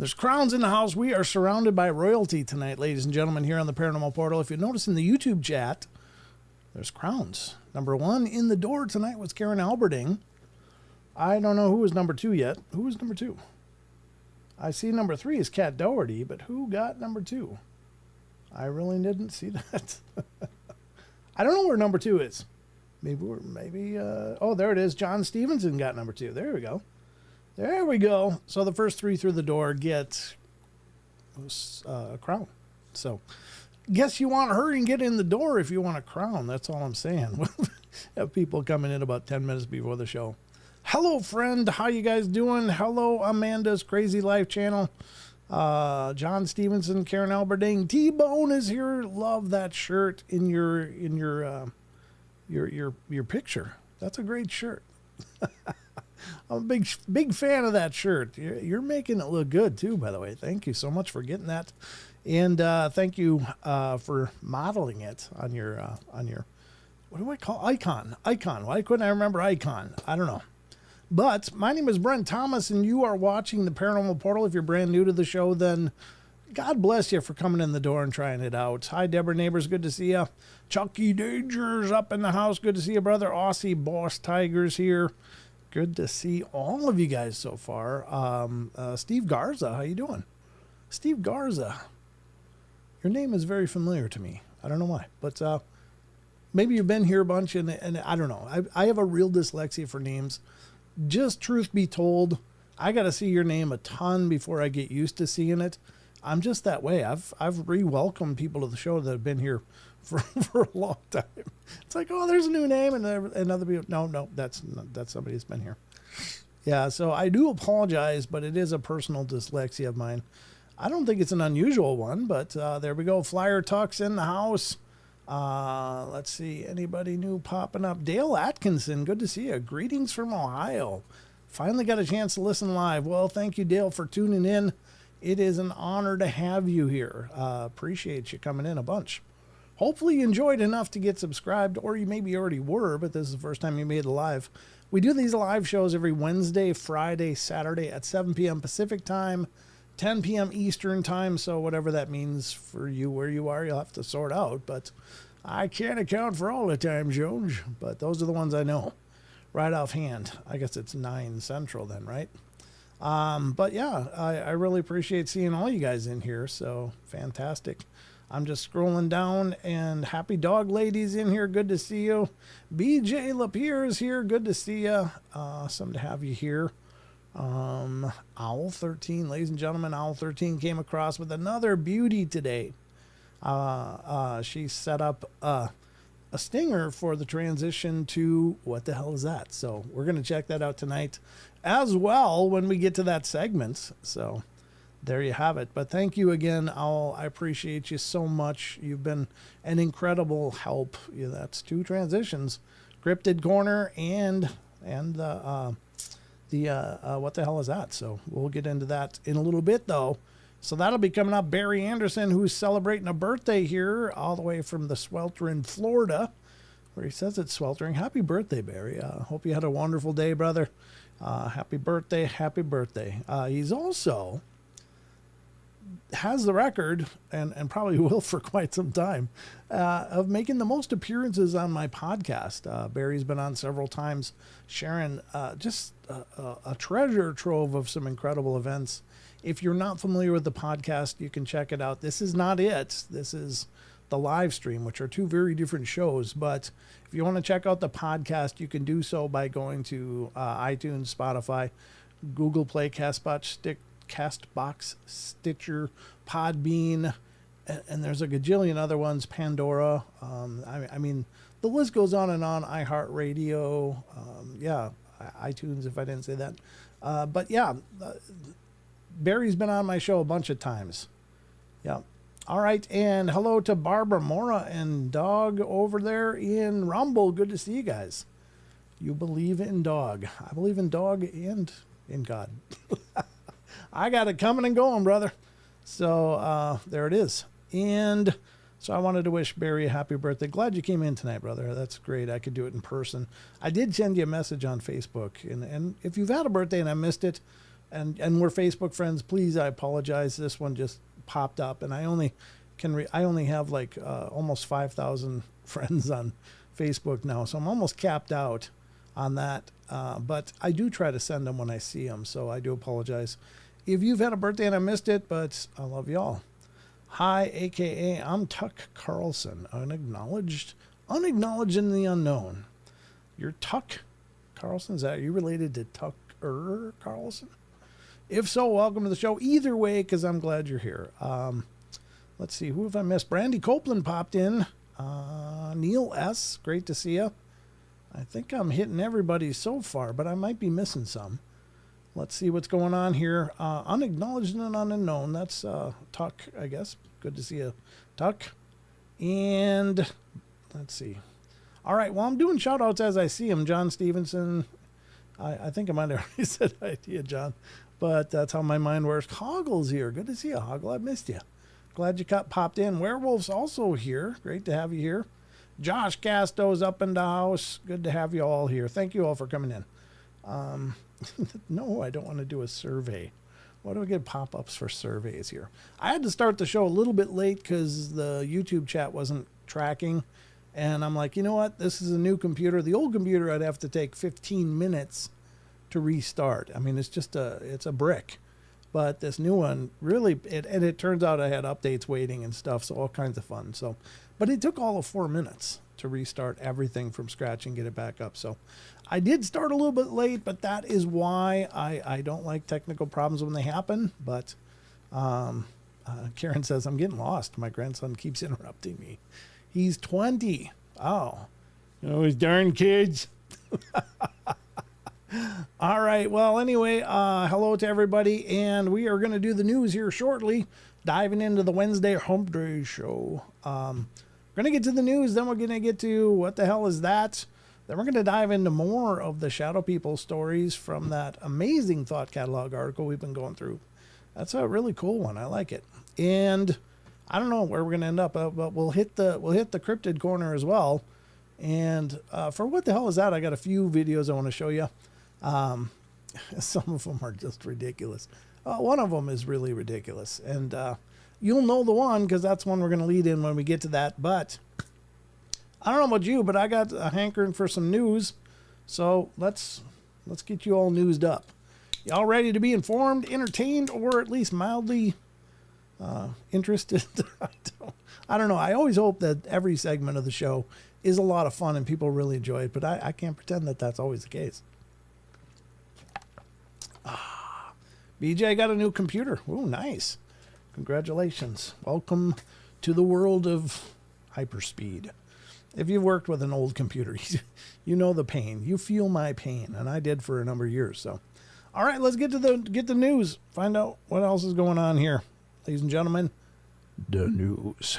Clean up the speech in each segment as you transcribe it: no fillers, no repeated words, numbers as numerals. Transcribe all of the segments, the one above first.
There's crowns in the house. We are surrounded by royalty tonight, ladies and gentlemen, here on the Paranormal Portal. If you notice in the YouTube chat, there's crowns. Number 1 in the door tonight was Karen Alberding. I don't know who was number 2 yet. Who was number 2? I see number 3 is Kat Doherty, but who got number 2? I really didn't see that. I don't know where number 2 is. Oh, there it is. John Stevenson got number 2. There we go. There we go. So the first 3 through the door get a crown. So guess you want to hurry and get in the door if you want a crown. That's all I'm saying. Have people coming in about 10 minutes before the show. Hello, friend. How you guys doing? Hello, Amanda's Crazy Life channel. John Stevenson, Karen Alberding, T-Bone is here. Love that shirt in your picture. That's a great shirt. I'm a big fan of that shirt. You're making it look good too, by the way. Thank you so much for getting that, and thank you for modeling it on your what do I call icon? Why couldn't I remember icon? I don't know. But my name is Brent Thomas, and you are watching the Paranormal Portal. If you're brand new to the show, then God bless you for coming in the door and trying it out. Hi, Deborah Neighbors. Good to see you. Chucky Dangers up in the house. Good to see you, brother. Aussie Boss Tigers here. Good to see all of you guys so far. Steve Garza, how you doing? Steve Garza. Your name is very familiar to me. I don't know why, but maybe you've been here a bunch, and I don't know. I have a real dyslexia for names. Just truth be told, I got to see your name a ton before I get used to seeing it. I'm just that way. I've re-welcomed people to the show that have been here for a long time. It's like, oh, there's a new name, and other people, no, that's somebody that's been here. Yeah, so I do apologize, but it is a personal dyslexia of mine. I don't think it's an unusual one, but there we go. Flyer Tuck's in the house. Let's see, anybody new popping up? Dale Atkinson, good to see you. Greetings from Ohio. Finally got a chance to listen live. Well, thank you, Dale, for tuning in. It is an honor to have you here. Appreciate you coming in a bunch. Hopefully you enjoyed enough to get subscribed, or you maybe already were, but this is the first time you made it live. We do these live shows every Wednesday, Friday, Saturday at 7 p.m. Pacific time, 10 p.m. Eastern time, so whatever that means for you where you are, you'll have to sort out, but I can't account for all the time zones, but those are the ones I know right offhand. I guess it's 9 Central then, right? But yeah, I really appreciate seeing all you guys in here, so fantastic. I'm just scrolling down, and Happy Dog Lady's in here. Good to see you. BJ Lapierre is here. Good to see you. Awesome to have you here. Owl 13, ladies and gentlemen, Owl 13 came across with another beauty today. She set up a stinger for the transition to what the hell is that? So we're going to check that out tonight as well when we get to that segment. So there you have it. But thank you again, Owl. I appreciate you so much. You've been an incredible help. Yeah, that's 2 transitions, Crypted Corner and the what the hell is that? So we'll get into that in a little bit, though. So that'll be coming up. Barry Anderson, who's celebrating a birthday here all the way from the sweltering Florida, where he says it's sweltering. Happy birthday, Barry. Hope you had a wonderful day, brother. Happy birthday. Happy birthday. He's also has the record, and probably will for quite some time, of making the most appearances on my podcast. Barry's been on several times, sharing just a treasure trove of some incredible events. If you're not familiar with the podcast, you can check it out. This is not it. This is the live stream, which are 2 very different shows. But if you want to check out the podcast, you can do so by going to iTunes, Spotify, Google Play, Castbox, Stitcher, Podbean, and there's a gajillion other ones, Pandora. I mean, the list goes on and on. iHeartRadio, yeah, iTunes, if I didn't say that. But yeah, Barry's been on my show a bunch of times. Yeah. All right, and hello to Barbara Mora and Dog over there in Rumble. Good to see you guys. You believe in dog. I believe in dog and in God. I got it coming and going, brother. So there it is. And so I wanted to wish Barry a happy birthday. Glad you came in tonight, brother. That's great. I could do it in person. I did send you a message on Facebook. And if you've had a birthday and I missed it, and we're Facebook friends. Please, I apologize. This one just popped up, and I only have like almost 5,000 friends on Facebook now, so I'm almost capped out on that. But I do try to send them when I see them, so I do apologize if you've had a birthday and I missed it, but I love y'all. Hi, AKA I'm Tuck Carlson, unacknowledged in the unknown. You're Tuck Carlson? Is that, are you related to Tucker Carlson? If so, welcome to the show. Either way, because I'm glad you're here. Let's see, who have I missed? Brandy Copeland popped in. Neil S., great to see you. I think I'm hitting everybody so far, but I might be missing some. Let's see what's going on here. Unacknowledged and unknown. That's Tuck, I guess. Good to see you, Tuck. And let's see. All right, well, I'm doing shout-outs as I see them. John Stevenson. I think I might have already said hi to you, John. But that's how my mind works. Hoggle's here. Good to see you, Hoggle. I missed you. Glad you popped in. Werewolf's also here. Great to have you here. Josh Casto's up in the house. Good to have you all here. Thank you all for coming in. No, I don't want to do a survey. Why do I get pop-ups for surveys here? I had to start the show a little bit late because the YouTube chat wasn't tracking. And I'm like, you know what? This is a new computer. The old computer, I'd have to take 15 minutes to restart. I mean, it's a brick. But this new one, really, it turns out I had updates waiting and stuff, so all kinds of fun. So, but it took all of 4 minutes to restart everything from scratch and get it back up. So I did start a little bit late, but that is why I don't like technical problems when they happen. But Karen says, I'm getting lost. My grandson keeps interrupting me. He's 20. Oh, those darn kids. All right. Well, anyway, hello to everybody. And we are going to do the news here shortly, diving into the Wednesday Hump Day show. We're going to get to the news. Then we're going to get to what the hell is that? Then we're going to dive into more of the Shadow People stories from that amazing Thought Catalog article we've been going through. That's a really cool one. I like it. And I don't know where we're going to end up, but we'll hit the cryptid corner as well. And for what the hell is that? I got a few videos I want to show you. Some of them are just ridiculous. One of them is really ridiculous, and you'll know the one because that's one we're going to lead in when we get to that. But I don't know about you, but I got a hankering for some news, so let's get you all newsed up. Y'all ready to be informed, entertained, or at least mildly interested? I don't know. I always hope that every segment of the show is a lot of fun and people really enjoy it, but I can't pretend that that's always the case. BJ got a new computer. Oh, nice. Congratulations. Welcome to the world of hyperspeed. If you've worked with an old computer, you know the pain. You feel my pain, and I did for a number of years. So, all right, let's get the news. Find out what else is going on here. Ladies and gentlemen, the news.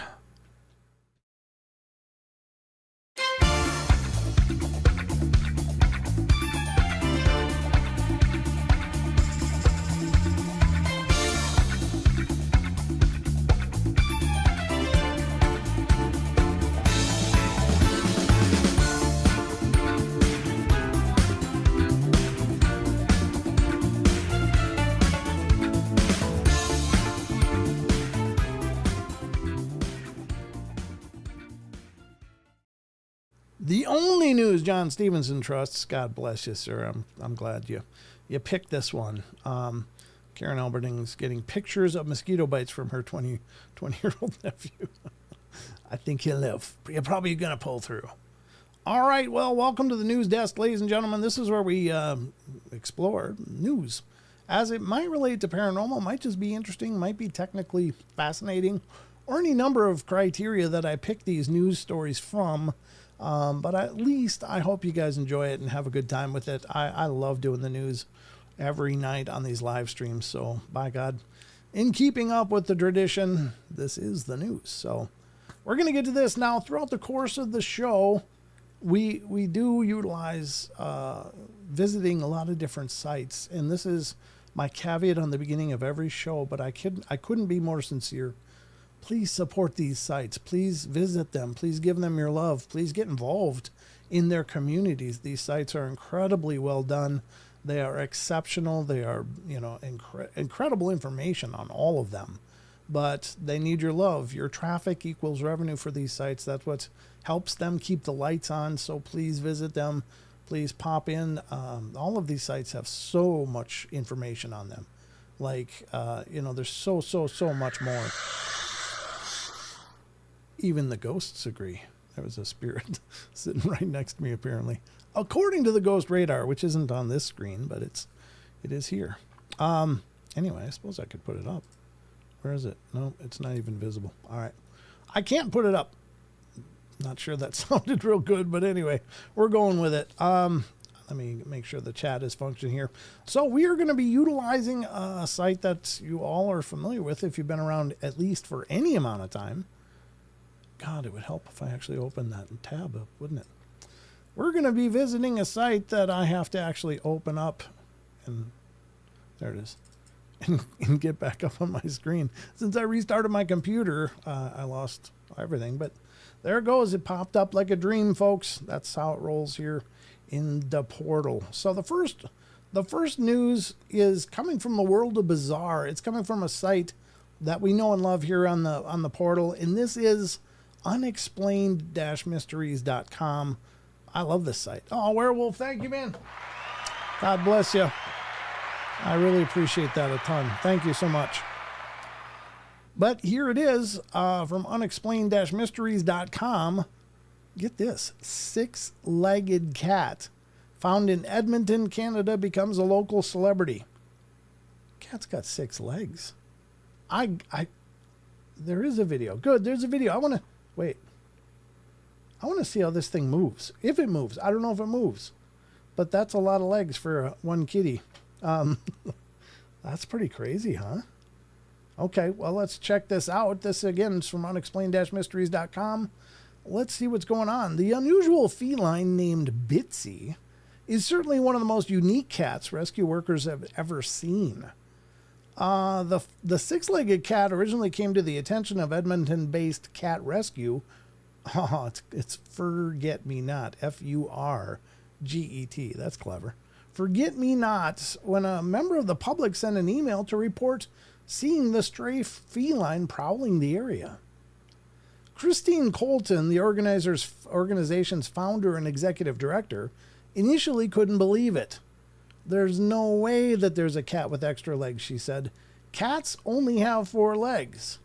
The only news John Stevenson trusts. God bless you, sir. I'm glad you picked this one. Karen Alberding's getting pictures of mosquito bites from her 20-year-old nephew. I think he'll live. You're probably going to pull through. All right, well, welcome to the news desk, ladies and gentlemen. This is where we explore news as it might relate to paranormal, might just be interesting, might be technically fascinating, or any number of criteria that I pick these news stories from. But at least I hope you guys enjoy it and have a good time with it. I love doing the news every night on these live streams. So by God, in keeping up with the tradition, this is the news. So we're going to get to this now. Throughout the course of the show, we do utilize visiting a lot of different sites. And this is my caveat on the beginning of every show, but I couldn't be more sincere. Please support these sites. Please visit them. Please give them your love. Please get involved in their communities. These sites are incredibly well done. They are exceptional. They are, incredible information on all of them. But they need your love. Your traffic equals revenue for these sites. That's what helps them keep the lights on. So please visit them. Please pop in. All of these sites have so much information on them. There's so much more. Even the ghosts agree. There was a spirit sitting right next to me, apparently. According to the ghost radar, which isn't on this screen, but it is here. Anyway, I suppose I could put it up. Where is it? No, it's not even visible. All right. I can't put it up. Not sure that sounded real good, but anyway, we're going with it. Let me make sure the chat is functioning here. So we are going to be utilizing a site that you all are familiar with if you've been around at least for any amount of time. God, it would help if I actually opened that tab up, wouldn't it? We're going to be visiting a site that I have to actually open up. And there it is. And get back up on my screen. Since I restarted my computer, I lost everything. But there it goes. It popped up like a dream, folks. That's how it rolls here in the portal. So the first news is coming from the world of bizarre. It's coming from a site that we know and love here on the portal. And this is unexplained-mysteries.com. I love this site. Oh, Werewolf, thank you, man. God bless you. I really appreciate that a ton. Thank you so much. But here it is from unexplained-mysteries.com. Get this. 6-legged cat found in Edmonton, Canada becomes a local celebrity. Cat's got 6 legs. There is a video. Good, there's a video. I want to see how this thing moves. If it moves. I don't know if it moves. But that's a lot of legs for one kitty. That's pretty crazy, huh? Okay, well, let's check this out. This, again, is from unexplained-mysteries.com. Let's see what's going on. The unusual feline named Bitsy is certainly one of the most unique cats rescue workers have ever seen. The 6-legged cat originally came to the attention of Edmonton-based cat rescue. Oh, it's Forget Me Not, F-U-R-G-E-T. That's clever. Forget Me Not, when a member of the public sent an email to report seeing the stray feline prowling the area. Christine Colton, the organization's founder and executive director, initially couldn't believe it. There's no way that there's a cat with extra legs, she said. Cats only have 4 legs.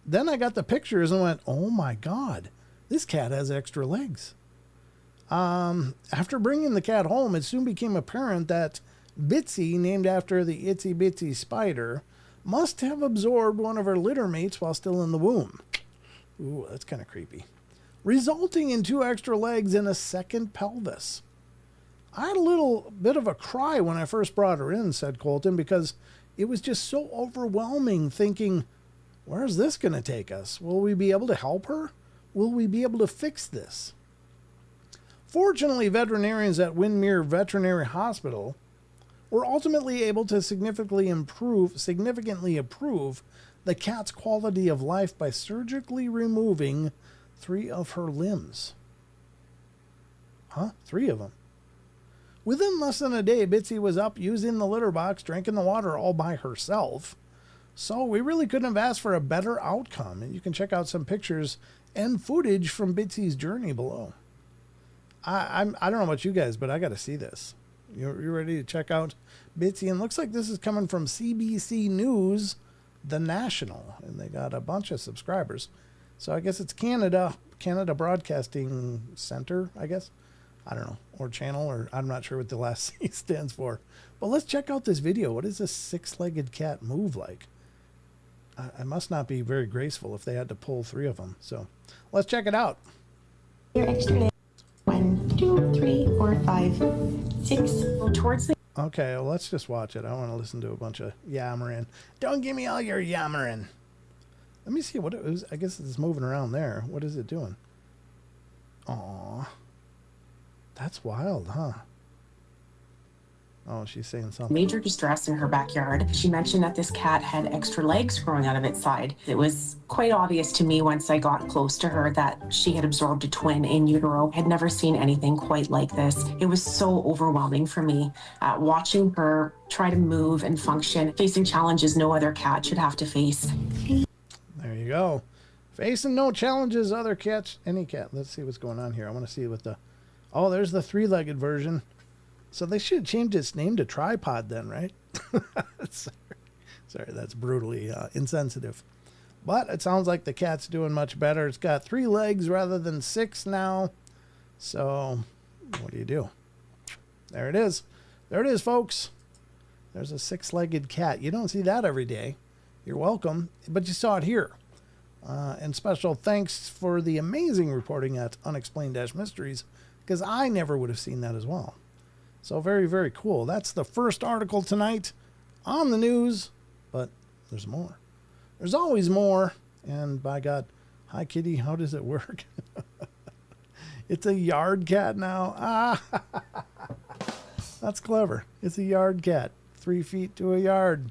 Then I got the pictures and went, oh my God, this cat has extra legs. After bringing the cat home, it soon became apparent that Bitsy, named after the itsy bitsy spider, must have absorbed one of her litter mates while still in the womb. Ooh, that's kind of creepy. Resulting in 2 extra legs and a second pelvis. I had a little bit of a cry when I first brought her in, said Colton, because it was just so overwhelming, thinking, where's this going to take us? Will we be able to help her? Will we be able to fix this? Fortunately, veterinarians at Windermere Veterinary Hospital were ultimately able to significantly improve the cat's quality of life by surgically removing 3 of her limbs. 3 of them. Within less than a day, Bitsy was up using the litter box, drinking the water all by herself. So we really couldn't have asked for a better outcome. And you can check out some pictures and footage from Bitsy's journey below. I don't know about you guys, but I got to see this. You ready to check out Bitsy? And looks like this is coming from CBC News, The National. And they got a bunch of subscribers. So I guess it's Canada Broadcasting Center, I guess. I don't know. Or channel, or I'm not sure what the last C stands for. But let's check out this video. What does this 6-legged cat move like? I must not be very graceful if they had to pull 3 of them. So let's check it out. Your extra leg. 1, 2, 3, 4, 5, 6. Go towards the. Okay, well, let's just watch it. I want to listen to a bunch of yammering. Don't give me all your yammering. Let me see what it was. I guess it's moving around there. What is it doing? Aw. That's wild, huh? Oh, she's saying something. Major distress in her backyard. She mentioned that this cat had extra legs growing out of its side. It was quite obvious to me once I got close to her that she had absorbed a twin in utero. I had never seen anything quite like this. It was so overwhelming for me. Watching her try to move and function, facing challenges no other cat should have to face. There you go. Facing no challenges other cats, any cat. Let's see what's going on here. I want to see what the... Oh, there's the three-legged version. So they should change its name to Tripod then, right? Sorry, that's brutally insensitive. But it sounds like the cat's doing much better. It's got 3 legs rather than 6 now. So what do? There it is. There it is, folks. There's a 6-legged cat. You don't see that every day. You're welcome. But you saw it here. And special thanks for the amazing reporting at Unexplained-Mysteries, because I never would have seen that as well. So very, very cool. That's the first article tonight on the news, but there's more. There's always more. And by God, hi, kitty, how does it work? It's a yard cat now. Ah, that's clever. It's a yard cat. 3 feet to a yard.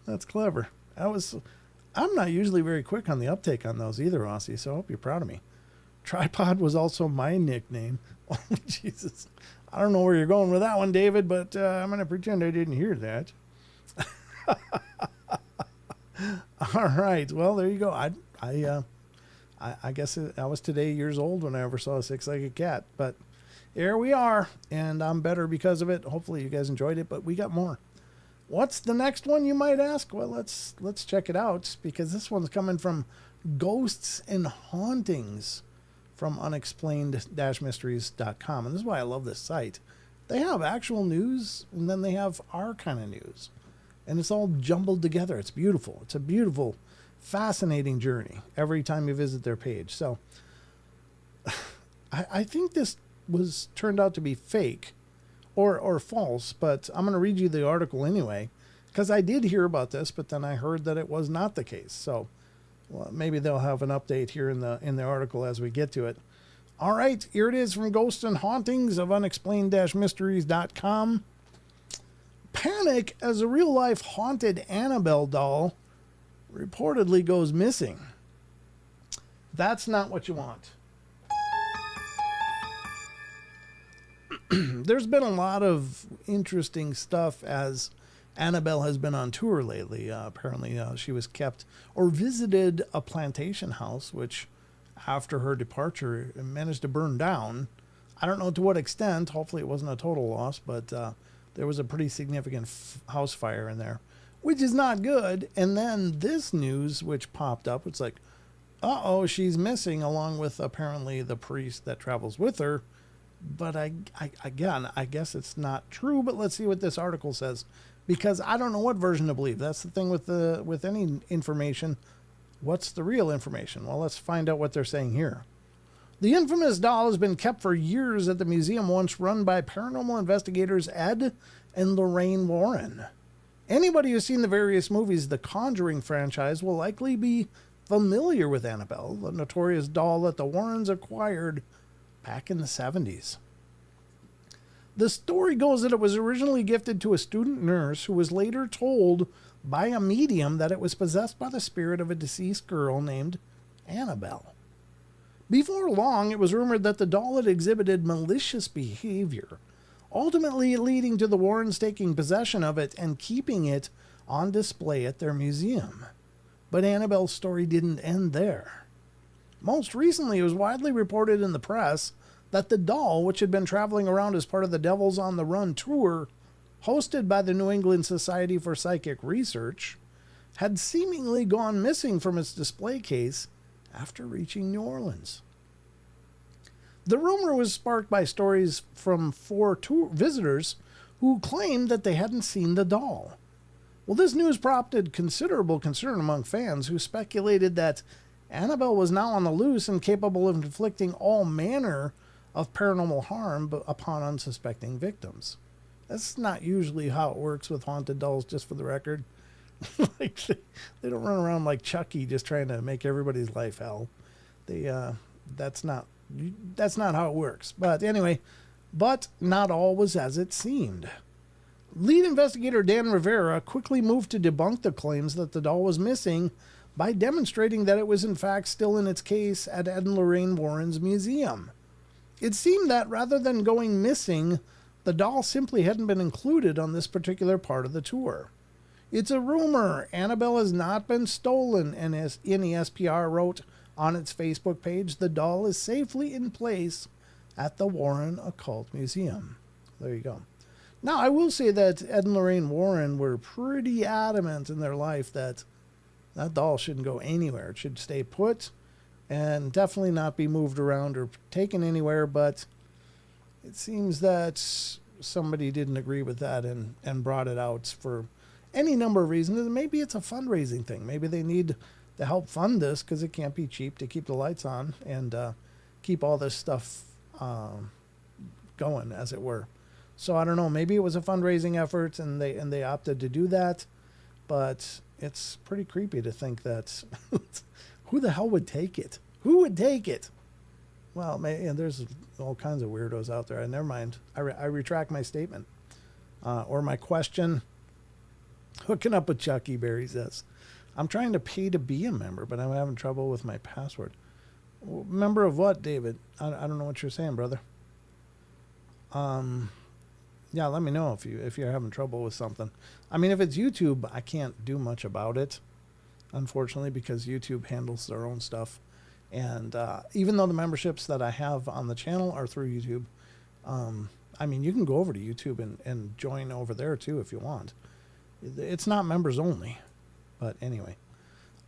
That's clever. I'm not usually very quick on the uptake on those either, Aussie, so I hope you're proud of me. Tripod was also my nickname. Oh, Jesus. I don't know where you're going with that one, David, but I'm going to pretend I didn't hear that. All right. Well, there you go. I guess I was today years old when I ever saw a 6-legged cat, but here we are, and I'm better because of it. Hopefully you guys enjoyed it, but we got more. What's the next one, you might ask? Well, let's check it out, because this one's coming from Ghosts and Hauntings from unexplained-mysteries.com. And this is why I love this site. They have actual news, and then they have our kind of news. And it's all jumbled together. It's beautiful. It's a beautiful, fascinating journey every time you visit their page. So I think this was turned out to be fake or false, but I'm going to read you the article anyway, because I did hear about this, but then I heard that it was not the case. So well, maybe they'll have an update here in the article as we get to it. All right, here it is from Ghosts and Hauntings of Unexplained-Mysteries.com. Panic as a real-life haunted Annabelle doll reportedly goes missing. That's not what you want. There's been a lot of interesting stuff as Annabelle has been on tour lately. Apparently, she was kept or visited a plantation house, which after her departure managed to burn down. I don't know to what extent. Hopefully it wasn't a total loss, but there was a pretty significant house fire in there, which is not good. And then this news, which popped up, it's like, uh-oh, she's missing, along with apparently the priest that travels with her. But I guess it's not true, but let's see what this article says, because I don't know what version to believe. That's the thing with any information. What's the real information? Well, let's find out what they're saying here. The infamous doll has been kept for years at the museum once run by paranormal investigators Ed and Lorraine Warren. Anybody who's seen the various movies, the Conjuring franchise, will likely be familiar with Annabelle, the notorious doll that the Warrens acquired back in the 70s. The story goes that it was originally gifted to a student nurse who was later told by a medium that it was possessed by the spirit of a deceased girl named Annabelle. Before long, it was rumored that the doll had exhibited malicious behavior, ultimately leading to the Warrens taking possession of it and keeping it on display at their museum. But Annabelle's story didn't end there. Most recently, it was widely reported in the press that the doll, which had been traveling around as part of the Devils on the Run tour, hosted by the New England Society for Psychic Research, had seemingly gone missing from its display case after reaching New Orleans. The rumor was sparked by stories from 4 tour visitors who claimed that they hadn't seen the doll. Well, this news prompted considerable concern among fans who speculated that Annabelle was now on the loose and capable of inflicting all manner of paranormal harm upon unsuspecting victims. That's not usually how it works with haunted dolls, just for the record. Like they don't run around like Chucky just trying to make everybody's life hell. That's not how it works. But anyway, But not all was as it seemed. Lead investigator Dan Rivera quickly moved to debunk the claims that the doll was missing by demonstrating that it was in fact still in its case at Ed and Lorraine Warren's museum. It seemed that rather than going missing, the doll simply hadn't been included on this particular part of the tour. It's a rumor. Annabelle has not been stolen, and as NESPR wrote on its Facebook page, the doll is safely in place at the Warren Occult Museum. There you go. Now, I will say that Ed and Lorraine Warren were pretty adamant in their life that that doll shouldn't go anywhere. It should stay put and definitely not be moved around or taken anywhere, but it seems that somebody didn't agree with that and brought it out for any number of reasons. Maybe it's a fundraising thing. Maybe they need to help fund this because it can't be cheap to keep the lights on and keep all this stuff going, as it were. So I don't know. Maybe it was a fundraising effort and they opted to do that. But it's pretty creepy to think that who the hell would take it? Who would take it? Well, there's all kinds of weirdos out there. Never mind. I retract my statement or my question. Hooking up with Chucky Berry says, I'm trying to pay to be a member, but I'm having trouble with my password. Member of what, David? I don't know what you're saying, brother. Yeah, let me know if you're having trouble with something. I mean, if it's YouTube, I can't do much about it, unfortunately, because YouTube handles their own stuff. And even though the memberships that I have on the channel are through YouTube, I mean, you can go over to YouTube and join over there too if you want. It's not members only, but anyway.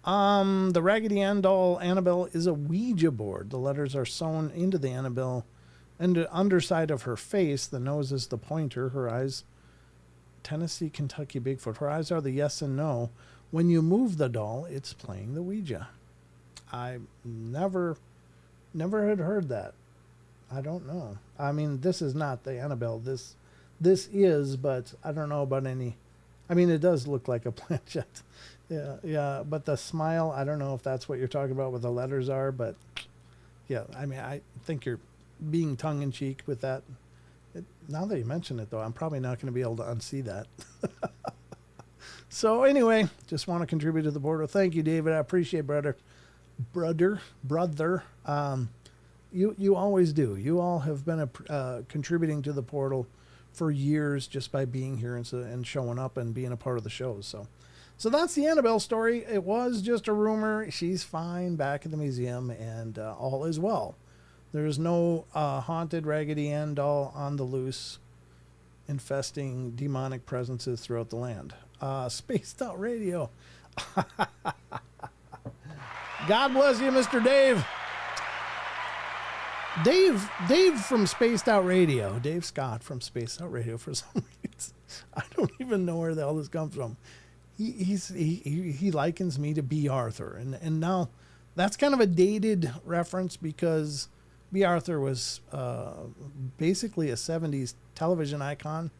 The Raggedy Ann doll Annabelle is a Ouija board. The letters are sewn into the Annabelle and the underside of her face. The nose is the pointer. Her eyes, Tennessee, Kentucky Bigfoot. Her eyes are the yes and no. When you move the doll, it's playing the Ouija. I never had heard that. I don't know. I mean, this is not the Annabelle. This is, but I don't know about any. I mean, it does look like a planchette. Yeah. But the smile, I don't know if that's what you're talking about, what the letters are, but yeah, I mean, I think you're being tongue-in-cheek with that. Now that you mention it, though, I'm probably not going to be able to unsee that. So anyway, just want to contribute to the portal. Thank you, David. I appreciate brother. You always do. You all have been contributing to the portal for years just by being here and showing up and being a part of the shows. So that's the Annabelle story. It was just a rumor. She's fine back at the museum, and all is well. There's no haunted Raggedy Ann doll on the loose, infesting demonic presences throughout the land. Spaced Out Radio. God bless you, Mr. Dave. Dave from Spaced Out Radio. Dave Scott from Spaced Out Radio, for some reason. I don't even know where the hell this comes from. He likens me to B. Arthur. And now that's kind of a dated reference because B. Arthur was basically a 70s television icon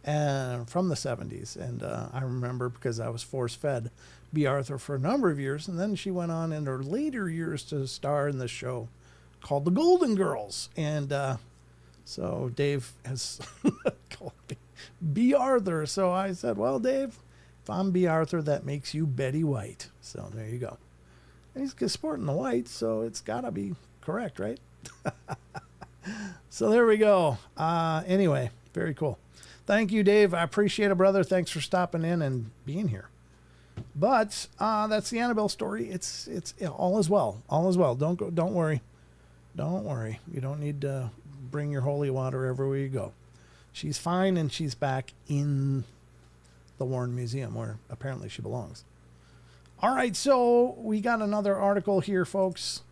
from the 70s. And I remember because I was force-fed B. Arthur for a number of years. And then she went on in her later years to star in the show called The Golden Girls. And so Dave has called me B. Arthur. So I said, well, Dave, if I'm B. Arthur, that makes you Betty White. So there you go. And he's sporting the white, so it's got to be correct, right? So there we go. Anyway, very cool. Thank you, Dave. I appreciate it, brother. Thanks for stopping in and being here. But that's the Annabelle story. It's all is well. All is well. Don't worry. Don't worry. You don't need to bring your holy water everywhere you go. She's fine, and she's back in the Warren Museum, where apparently she belongs. All right, so we got another article here, folks,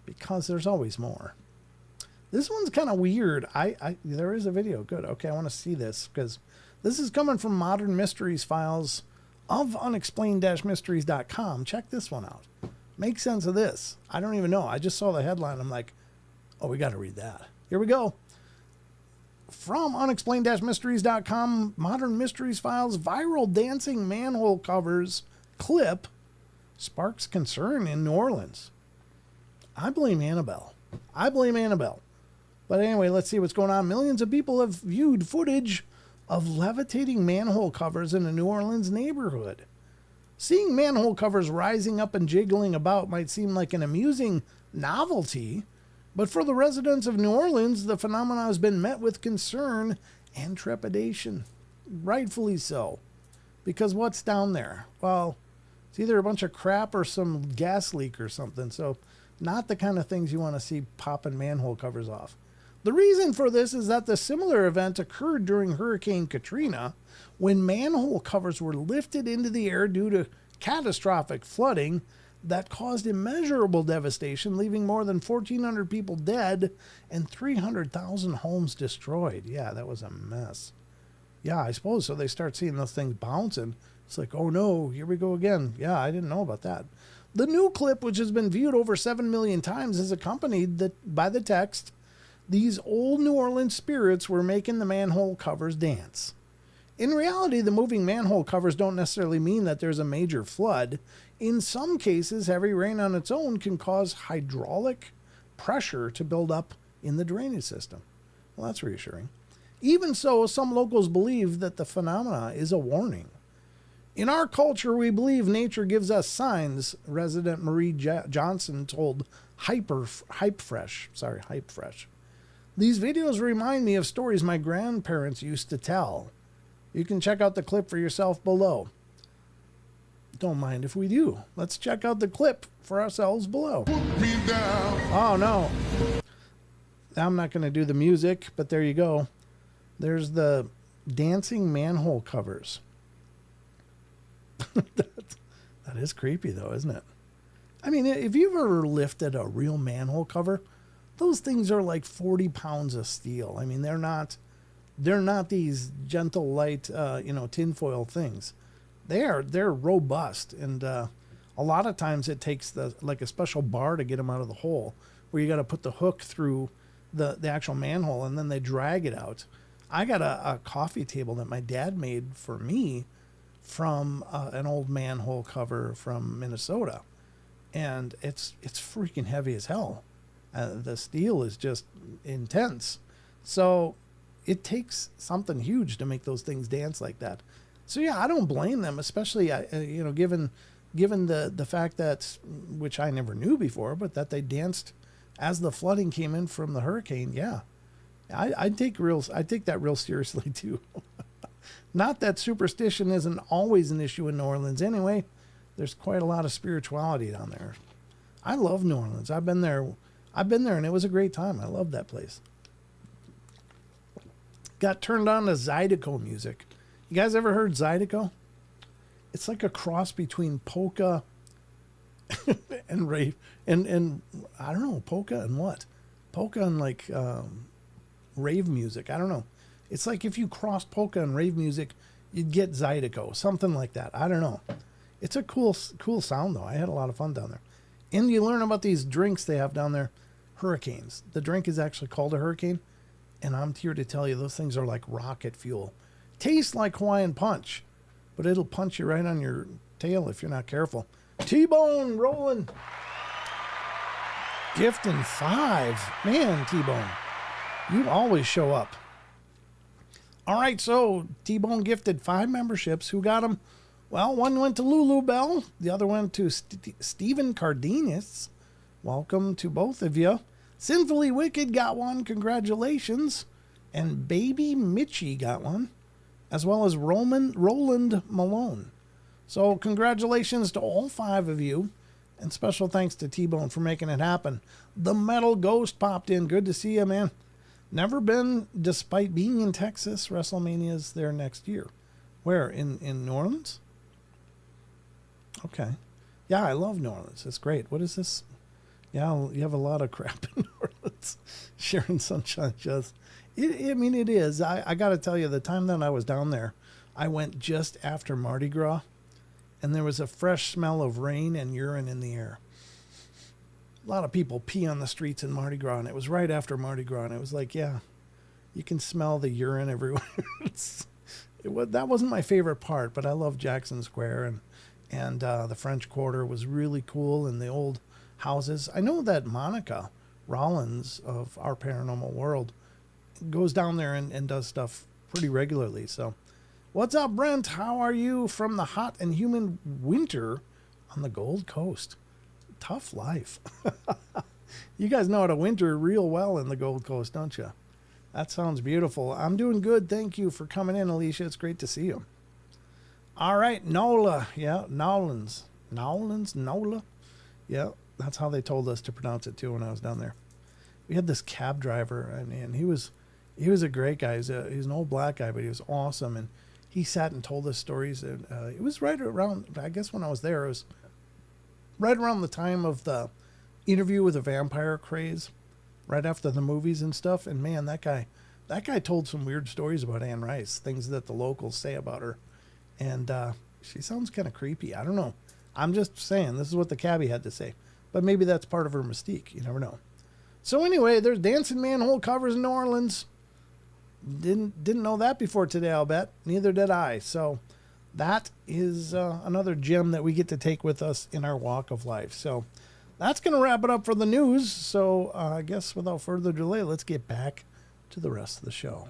because there's always more. This one's kind of weird. There is a video. Good. Okay, I want to see this because this is coming from Modern Mysteries Files of unexplained-mysteries.com. Check this one out. Make sense of this. I don't even know. I just saw the headline. I'm like, oh, we got to read that. Here we go. From unexplained-mysteries.com, Modern Mysteries Files viral dancing manhole covers clip sparks concern in New Orleans. I blame Annabelle. But anyway, let's see what's going on. Millions of people have viewed footage of levitating manhole covers in a New Orleans neighborhood. Seeing manhole covers rising up and jiggling about might seem like an amusing novelty, but for the residents of New Orleans, the phenomenon has been met with concern and trepidation. Rightfully so. Because what's down there? Well, it's either a bunch of crap or some gas leak or something. So not the kind of things you want to see popping manhole covers off. The reason for this is that the similar event occurred during Hurricane Katrina, when manhole covers were lifted into the air due to catastrophic flooding that caused immeasurable devastation, leaving more than 1,400 people dead and 300,000 homes destroyed. Yeah, that was a mess. Yeah, I suppose so. They start seeing those things bouncing. It's like, oh no, here we go again. Yeah, I didn't know about that. The new clip, which has been viewed over 7 million times, is accompanied by the text, "These old New Orleans spirits were making the manhole covers dance." In reality, the moving manhole covers don't necessarily mean that there's a major flood. In some cases, heavy rain on its own can cause hydraulic pressure to build up in the drainage system. Well, that's reassuring. Even so, some locals believe that the phenomena is a warning. In our culture, we believe nature gives us signs, resident Marie Johnson told Hypefresh. These videos remind me of stories my grandparents used to tell. You can check out the clip for yourself below. Don't mind if we do. Let's check out the clip for ourselves below. Oh no. I'm not going to do the music, but there you go. There's the dancing manhole covers. That is creepy though, isn't it? I mean, if you've ever lifted a real manhole cover, those things are like 40 pounds of steel. I mean, they're not these gentle, light, tinfoil things. They're robust, and a lot of times it takes a special bar to get them out of the hole, where you got to put the hook through the actual manhole, and then they drag it out. I got a coffee table that my dad made for me from an old manhole cover from Minnesota, and it's freaking heavy as hell. The steel is just intense, so it takes something huge to make those things dance like that. So yeah, I don't blame them, especially given the fact that, which I never knew before, but that they danced as the flooding came in from the hurricane. Yeah, I take that real seriously too. Not that superstition isn't always an issue in New Orleans anyway. There's quite a lot of spirituality down there. I love New Orleans. I've been there and it was a great time. I love that place. Got turned on to Zydeco music. You guys ever heard Zydeco? It's like a cross between polka and rave, and I don't know, polka and what? Polka and like rave music. I don't know. It's like if you cross polka and rave music, you'd get Zydeco, something like that. I don't know. It's a cool sound though. I had a lot of fun down there. And you learn about these drinks they have down there, hurricanes. The drink is actually called a hurricane, and I'm here to tell you those things are like rocket fuel. Tastes like Hawaiian punch, but it'll punch you right on your tail if you're not careful. T-Bone rolling. Gifting 5. Man, T-Bone, you always show up. All right, so T-Bone gifted 5 memberships. Who got them? Well, one went to Lulu Bell. The other went to Stephen Cardenas. Welcome to both of you. Sinfully Wicked got one. Congratulations. And Baby Mitchie got one, as well as Roland Malone. So congratulations to all 5 of you, and special thanks to T-Bone for making it happen. The Metal Ghost popped in. Good to see you, man. Never been, despite being in Texas. WrestleMania's there next year. Where? In New Orleans? Okay. Yeah, I love New Orleans. It's great. What is this? Yeah, you have a lot of crap in New Orleans. Sharon Sunshine just... it is. I got to tell you, the time that I was down there, I went just after Mardi Gras, and there was a fresh smell of rain and urine in the air. A lot of people pee on the streets in Mardi Gras, and it was right after Mardi Gras, and it was like, yeah, you can smell the urine everywhere. That wasn't my favorite part, but I love Jackson Square, and the French Quarter was really cool, and the old houses. I know that Monica Rollins of Our Paranormal World goes down there and does stuff pretty regularly. So, what's up, Brent? How are you from the hot and humid winter on the Gold Coast? Tough life. You guys know how to winter real well in the Gold Coast, don't you? That sounds beautiful. I'm doing good. Thank you for coming in, Alicia. It's great to see you. All right, Nola. Yeah, Nolans. Nola. Yeah, that's how they told us to pronounce it too when I was down there. We had this cab driver, and he was a great guy. He's an old black guy, but he was awesome. And he sat and told us stories. And it was right around, I guess when I was there, it was right around the time of the Interview with a Vampire craze, right after the movies and stuff. And man, that guy told some weird stories about Anne Rice, things that the locals say about her. And she sounds kind of creepy. I don't know. I'm just saying, this is what the cabbie had to say. But maybe that's part of her mystique. You never know. So anyway, there's dancing manhole covers in New Orleans. Didn't know that before today, I'll bet. Neither did I. So that is another gem that we get to take with us in our walk of life. So that's going to wrap it up for the news. So I guess without further delay, let's get back to the rest of the show.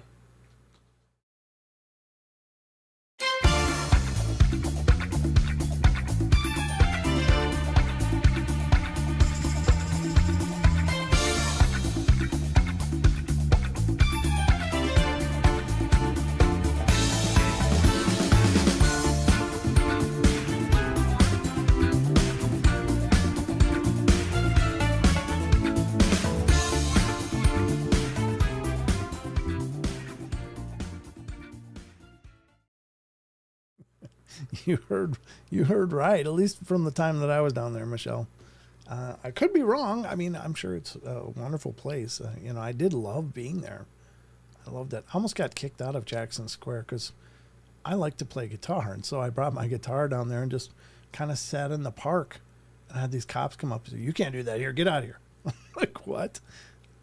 You heard right, at least from the time that I was down there, Michelle. I could be wrong. I mean, I'm sure it's a wonderful place. I did love being there. I loved it. I almost got kicked out of Jackson Square because I like to play guitar. And so I brought my guitar down there and just kind of sat in the park. And I had these cops come up and say, "You can't do that here. Get out of here." Like, what?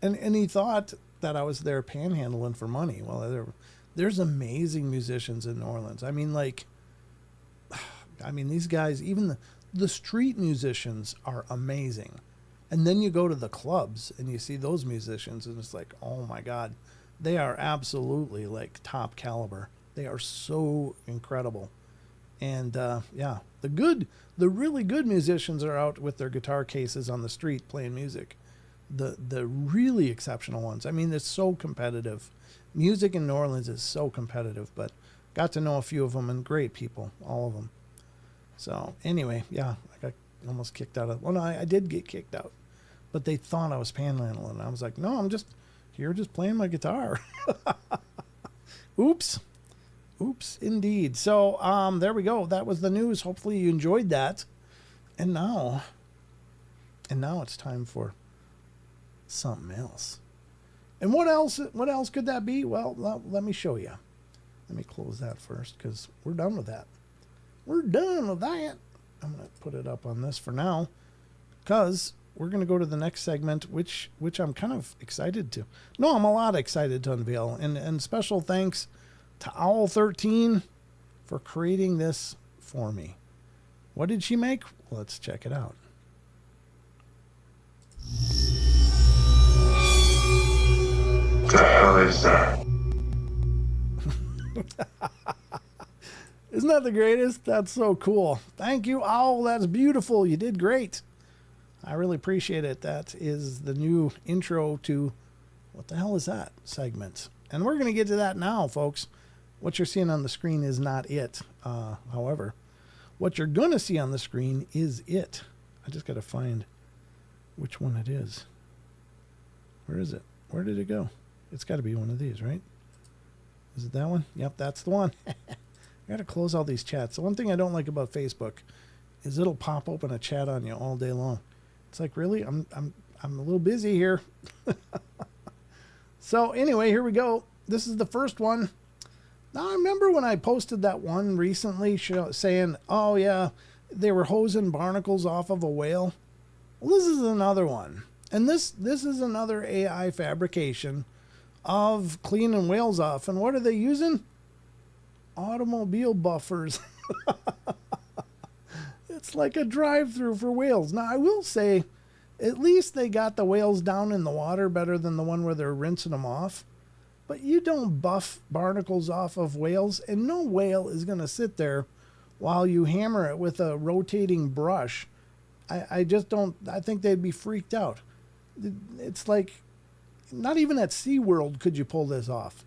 And he thought that I was there panhandling for money. Well, there's amazing musicians in New Orleans. I mean, these guys, even the street musicians are amazing. And then you go to the clubs and you see those musicians and it's like, oh my God, they are absolutely like top caliber. They are so incredible. And yeah, the really good musicians are out with their guitar cases on the street playing music. The really exceptional ones. I mean, it's so competitive. Music in New Orleans is so competitive, but got to know a few of them and great people, all of them. So anyway, yeah, I got almost kicked out of. Well, no, I did get kicked out, but they thought I was panhandling. I was like, no, I'm just here, just playing my guitar. Oops, indeed. So there we go. That was the news. Hopefully you enjoyed that. And now it's time for something else. And what else? What else could that be? Well, let me show you. Let me close that first because we're done with that. We're done with that. I'm going to put it up on this for now because we're going to go to the next segment, which I'm kind of excited to. No, I'm a lot excited to unveil. And special thanks to Owl13 for creating this for me. What did she make? Let's check it out. The hell is that? Isn't that the greatest? That's so cool. Thank you, Owl. That's beautiful. You did great. I really appreciate it. That is the new intro to What the Hell Is That segment. And we're going to get to that now, folks. What you're seeing on the screen is not it. However, what you're going to see on the screen is it. I just got to find which one it is. Where is it? Where did it go? It's got to be one of these, right? Is it that one? Yep, that's the one. I got to close all these chats. The one thing I don't like about Facebook is it'll pop open a chat on you all day long. It's like, really? I'm a little busy here. So anyway, here we go. This is the first one. Now I remember when I posted that one recently saying, oh yeah, they were hosing barnacles off of a whale. Well, this is another one. And this is another AI fabrication of cleaning whales off. And what are they using? Automobile buffers. It's like a drive-through for whales. Now, I will say At least they got the whales down in the water better than the one where they're rinsing them off. But you don't buff barnacles off of whales, and no whale is going to sit there while you hammer it with a rotating brush. I just don't, I think they'd be freaked out. It's like, not even at SeaWorld could you pull this off.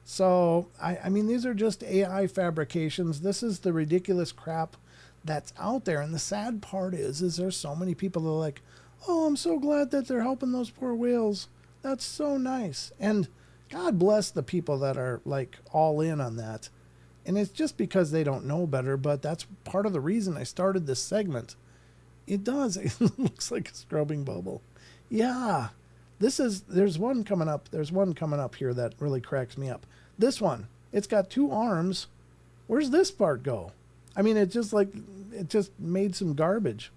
So, I mean, these are just AI fabrications. This is the ridiculous crap that's out there. And the sad part is there's so many people that are like, oh, I'm so glad that they're helping those poor whales. That's so nice. And God bless the people that are like all in on that. And it's just because they don't know better, but that's part of the reason I started this segment. It does. It looks like a scrubbing bubble. Yeah. There's one coming up. There's one coming up here that really cracks me up. This one, it's got 2 arms. Where's this part go? I mean, it just made some garbage.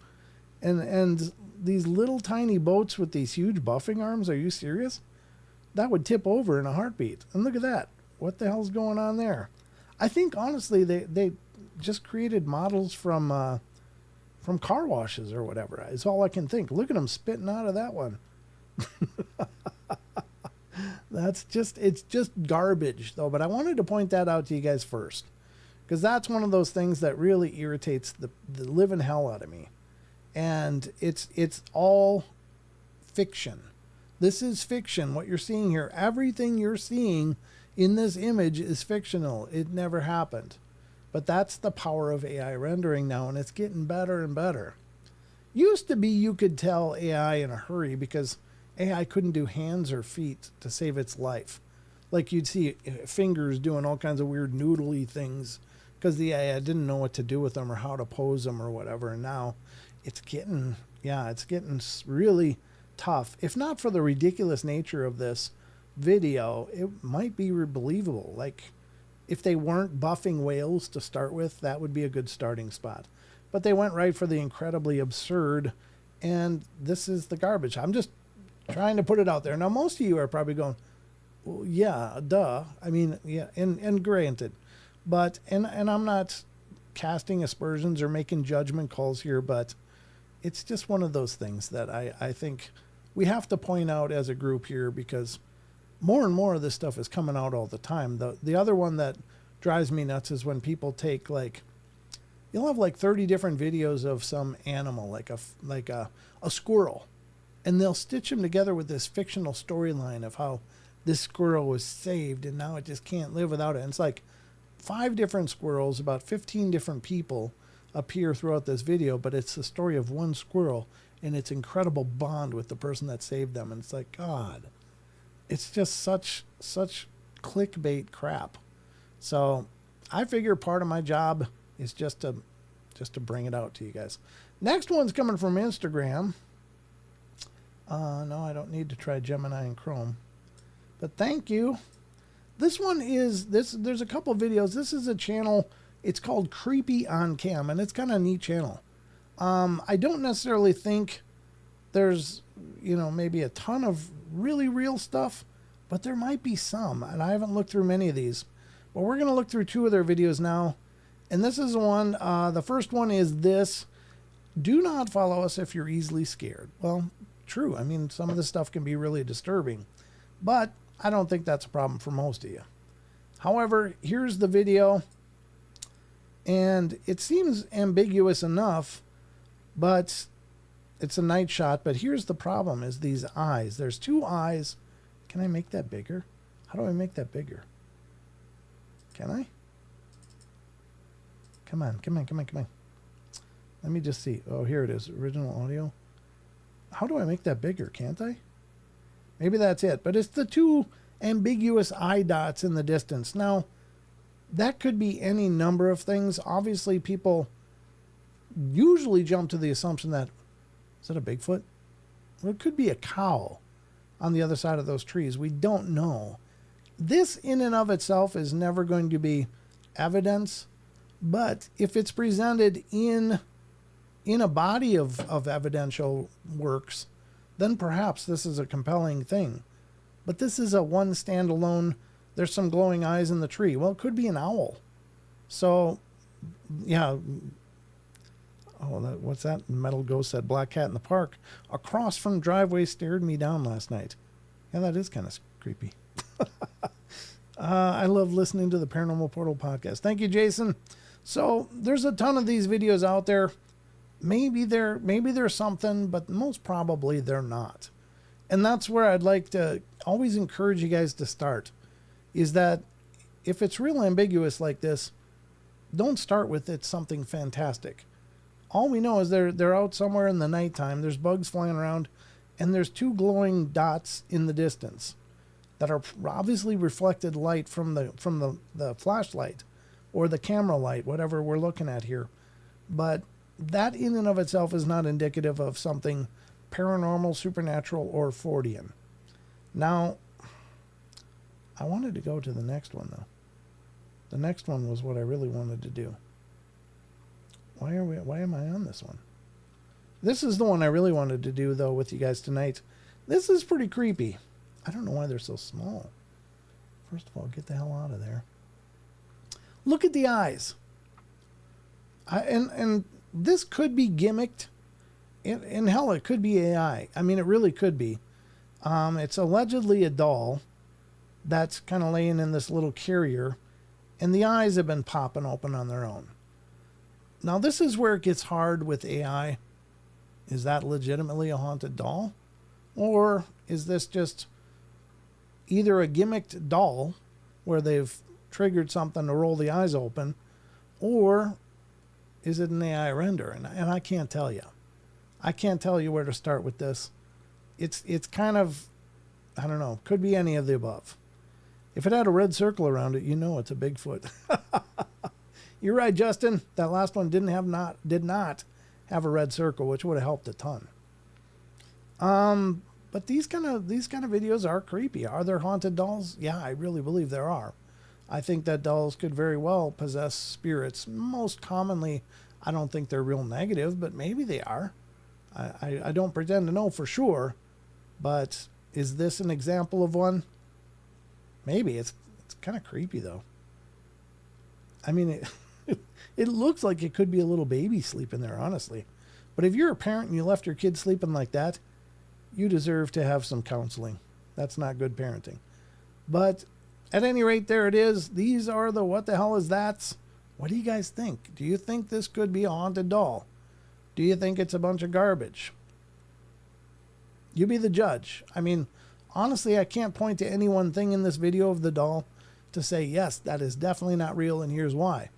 And these little tiny boats with these huge buffing arms, are you serious? That would tip over in a heartbeat. And look at that. What the hell's going on there? I think, honestly, they just created models from car washes or whatever. It's all I can think. Look at them spitting out of that one. It's just garbage, though. But I wanted to point that out to you guys first, because that's one of those things that really irritates the living hell out of me. And it's all fiction. This is fiction. What you're seeing here, everything you're seeing in this image is fictional. It never happened. But that's the power of AI rendering now, and it's getting better and better. Used to be you could tell AI in a hurry because AI couldn't do hands or feet to save its life. Like you'd see fingers doing all kinds of weird noodly things because the AI didn't know what to do with them or how to pose them or whatever. And now it's getting really tough. If not for the ridiculous nature of this video, it might be believable. Like, if they weren't buffing whales to start with, that would be a good starting spot. But they went right for the incredibly absurd, and this is the garbage. I'm just trying to put it out there. Now, most of you are probably going, well, yeah, duh. I mean, yeah, and granted. But, and I'm not casting aspersions or making judgment calls here, but it's just one of those things that I think we have to point out as a group here, because more and more of this stuff is coming out all the time. The other one that drives me nuts is when people take, like, you'll have like 30 different videos of some animal, like a squirrel, and they'll stitch them together with this fictional storyline of how this squirrel was saved and now it just can't live without it. And it's like 5 different squirrels, about 15 different people appear throughout this video, but it's the story of one squirrel and its incredible bond with the person that saved them. And it's like, God, it's just such clickbait crap. So I figure part of my job is just to bring it out to you guys. Next one's coming from Instagram. No, I don't need to try Gemini and Chrome, but thank you. This one is there's a couple videos. This is a channel. It's called Creepy on Cam, and it's kind of a neat channel. I don't necessarily think there's, maybe a ton of really real stuff, but there might be some, and I haven't looked through many of these. But we're going to look through 2 of their videos now, and this is one. The first one is this: do not follow us if you're easily scared. Well, true. I mean, some of this stuff can be really disturbing, but I don't think that's a problem for most of you. However, here's the video, and it seems ambiguous enough, but it's a night shot. But here's the problem, is these eyes. There's 2 eyes. Can I make that bigger? How do I make that bigger? Can I? Come on. Let me just see. Oh, here it is. Original audio. How do I make that bigger? Can't I? Maybe that's it. But it's the 2 ambiguous eye dots in the distance. Now, that could be any number of things. Obviously, people usually jump to the assumption that, is that a Bigfoot? Well, it could be a cow on the other side of those trees. We don't know. This in and of itself is never going to be evidence, but if it's presented in a body of evidential works, then perhaps this is a compelling thing. But this is a one standalone, there's some glowing eyes in the tree. Well, it could be an owl. So, yeah. Oh, what's that? Metal Ghost said, black cat in the park across from driveway stared me down last night. Yeah, that is kind of creepy. I love listening to the Paranormal Portal podcast. Thank you, Jason. So there's a ton of these videos out there. Maybe there's something, but most probably they're not. And that's where I'd like to always encourage you guys to start, is that if it's real ambiguous like this, don't start with it's something fantastic. All we know is they're out somewhere in the nighttime. There's bugs flying around, and there's two glowing dots in the distance that are obviously reflected light from the flashlight or the camera light, whatever we're looking at here. But that in and of itself is not indicative of something paranormal, supernatural, or Fortean. Now, I wanted to go to the next one, though. The next one was what I really wanted to do. Why am I on this one? This is the one I really wanted to do, though, with you guys tonight. This is pretty creepy. I don't know why they're so small. First of all, get the hell out of there. Look at the eyes. And this could be gimmicked. And hell, it could be AI. I mean, it really could be. It's allegedly a doll that's kind of laying in this little carrier, and the eyes have been popping open on their own. Now, this is where it gets hard with AI. Is that legitimately a haunted doll? Or is this just either a gimmicked doll where they've triggered something to roll the eyes open, or is it an AI render? And I can't tell you. I can't tell you where to start with this. It's kind of, I don't know, could be any of the above. If it had a red circle around it, you know it's a Bigfoot. You're right, Justin. That last one did not have a red circle, which would have helped a ton. But these kind of videos are creepy. Are there haunted dolls? Yeah, I really believe there are. I think that dolls could very well possess spirits. Most commonly, I don't think they're real negative, but maybe they are. I don't pretend to know for sure, but is this an example of one? Maybe. It's kind of creepy, though. I mean, it looks like it could be a little baby sleeping there, honestly. But if you're a parent and you left your kid sleeping like that, you deserve to have some counseling. That's not good parenting. But at any rate, there it is. These are the what the hell is that's. What do you guys think? Do you think this could be a haunted doll? Do you think it's a bunch of garbage? You be the judge. I mean, honestly, I can't point to any one thing in this video of the doll to say, yes, that is definitely not real, and here's why.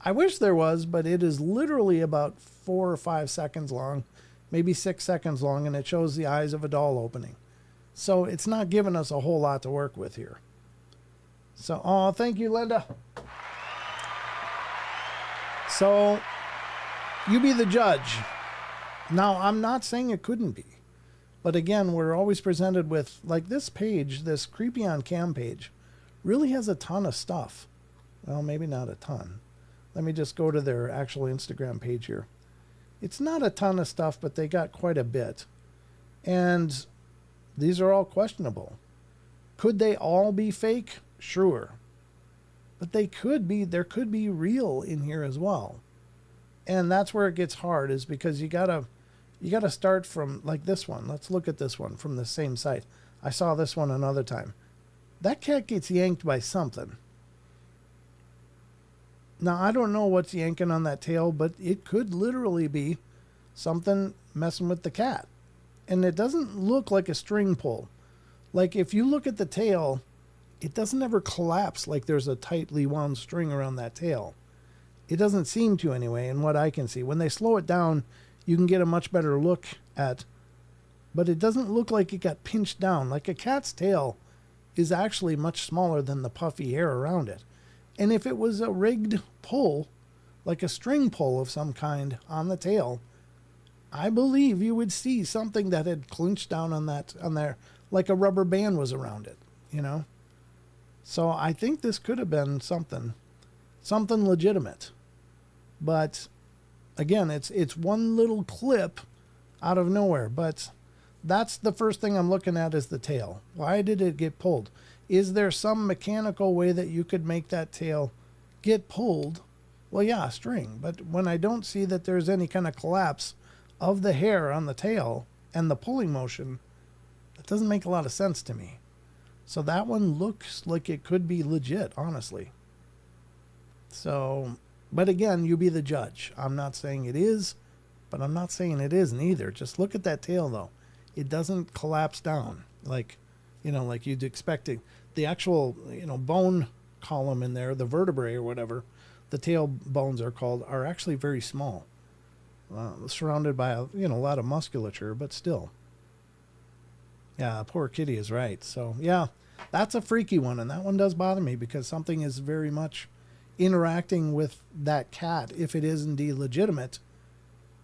I wish there was, but it is literally about 4 or 5 seconds long, maybe 6 seconds long, and it shows the eyes of a doll opening. So it's not giving us a whole lot to work with here. So, oh, thank you, Linda. So, you be the judge. Now, I'm not saying it couldn't be. But again, we're always presented with, like this page, this Creepy on Cam page, really has a ton of stuff. Well, maybe not a ton. Let me just go to their actual Instagram page here. It's not a ton of stuff, but they got quite a bit. And these are all questionable. Could they all be fake? Sure. But there could be real in here as well. And that's where it gets hard, is because you gotta start from like this one. Let's look at this one from the same site. I saw this one another time. That cat gets yanked by something. Now, I don't know what's yanking on that tail, but it could literally be something messing with the cat. And it doesn't look like a string pull. Like if you look at the tail, it doesn't ever collapse like there's a tightly wound string around that tail. It doesn't seem to anyway, in what I can see. When they slow it down, you can get a much better look at, but it doesn't look like it got pinched down. Like a cat's tail is actually much smaller than the puffy hair around it. And if it was a rigged pull, like a string pull of some kind on the tail, I believe you would see something that had clinched down on there, like a rubber band was around it, you know? So I think this could have been something legitimate. But again, it's one little clip out of nowhere. But that's the first thing I'm looking at, is the tail. Why did it get pulled? Is there some mechanical way that you could make that tail get pulled Well, yeah, string. But when I don't see that there's any kind of collapse of the hair on the tail and the pulling motion, that doesn't make a lot of sense to me. So that one looks like it could be legit, honestly. So, but again, you be the judge. I'm not saying it is, but I'm not saying it isn't either. Just look at that tail, though. It doesn't collapse down like, like you'd expect it. The actual, bone column in there, the vertebrae or whatever, the tail bones are actually very small, surrounded by a lot of musculature, but still. Yeah, poor kitty is right. So yeah, that's a freaky one, and that one does bother me because something is very much interacting with that cat. If it is indeed legitimate,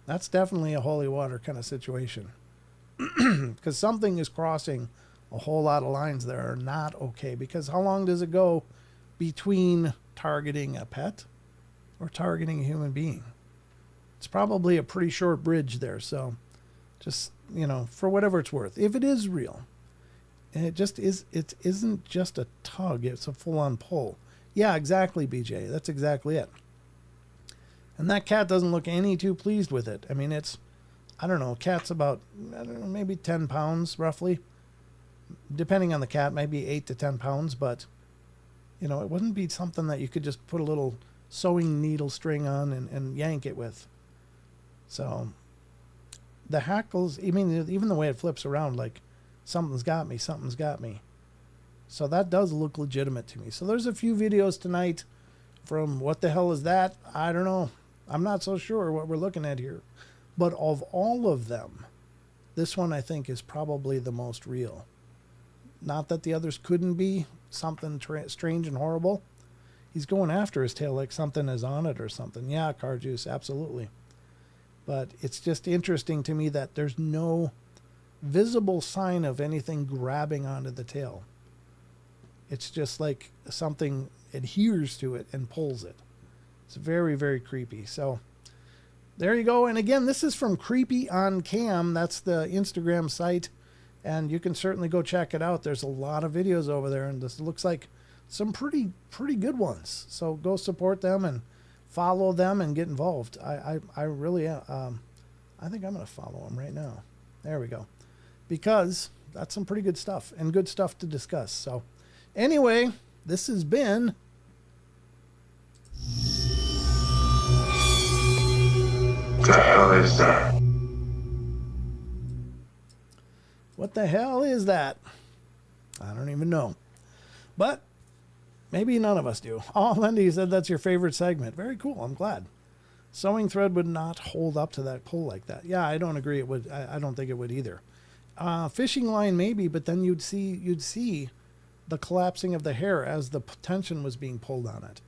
that's definitely a holy water kind of situation, because something is crossing a whole lot of lines that are not okay. Because how long does it go between targeting a pet or targeting a human being? It's probably a pretty short bridge there. So just, for whatever it's worth, if it is real, and it isn't just a tug, it's a full-on pull. Yeah, exactly, BJ. That's exactly it. And that cat doesn't look any too pleased with it. I mean, I don't know, cat's about, maybe 10 pounds roughly. Depending on the cat, maybe 8 to 10 pounds, but, it wouldn't be something that you could just put a little sewing needle string on and yank it with. So the hackles, even the way it flips around, like something's got me. So that does look legitimate to me. So there's a few videos tonight from what the hell is that? I don't know. I'm not so sure what we're looking at here. But of all of them, this one I think is probably the most real. Not that the others couldn't be something strange and horrible. He's going after his tail like something is on it or something. Yeah, car juice, absolutely. But it's just interesting to me that there's no visible sign of anything grabbing onto the tail. It's just like something adheres to it and pulls it. It's very, very creepy. So there you go. And again, this is from Creepy on Cam. That's the Instagram site. And you can certainly go check it out. There's a lot of videos over there, and this looks like some pretty good ones. So go support them and follow them and get involved. I really I think I'm going to follow them right now. There we go. Because that's some pretty good stuff and good stuff to discuss. So anyway, this has been The hell is that? What the hell is that? I don't even know. But maybe none of us do. Oh, Lindy said that's your favorite segment. Very cool. I'm glad. Sewing thread would not hold up to that pull like that. Yeah, I don't agree. It would. I don't think it would either. Fishing line maybe, but then you'd see the collapsing of the hair as the tension was being pulled on it.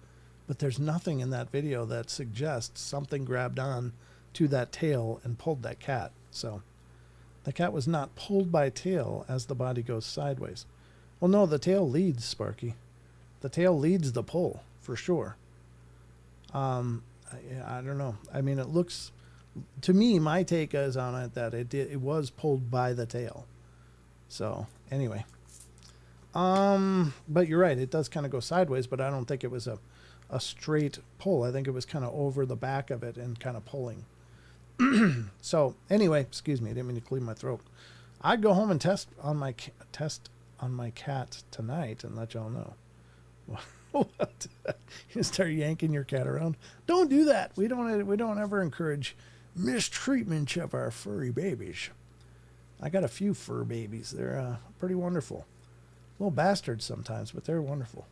But there's nothing in that video that suggests something grabbed on to that tail and pulled that cat. So the cat was not pulled by tail as the body goes sideways. Well, no, the tail leads, Sparky. The tail leads the pull, for sure. I don't know. I mean, it looks, to me, my take is on it that it was pulled by the tail. So, anyway. But you're right, it does kind of go sideways, but I don't think it was a straight pull. I think it was kind of over the back of it and kind of pulling. So anyway, excuse me, I didn't mean to clear my throat. I'd go home and test on my cat tonight and let y'all know. What? You start yanking your cat around? Don't do that. We don't ever encourage mistreatment of our furry babies. I got a few fur babies. They're pretty wonderful. Little bastards sometimes, but they're wonderful.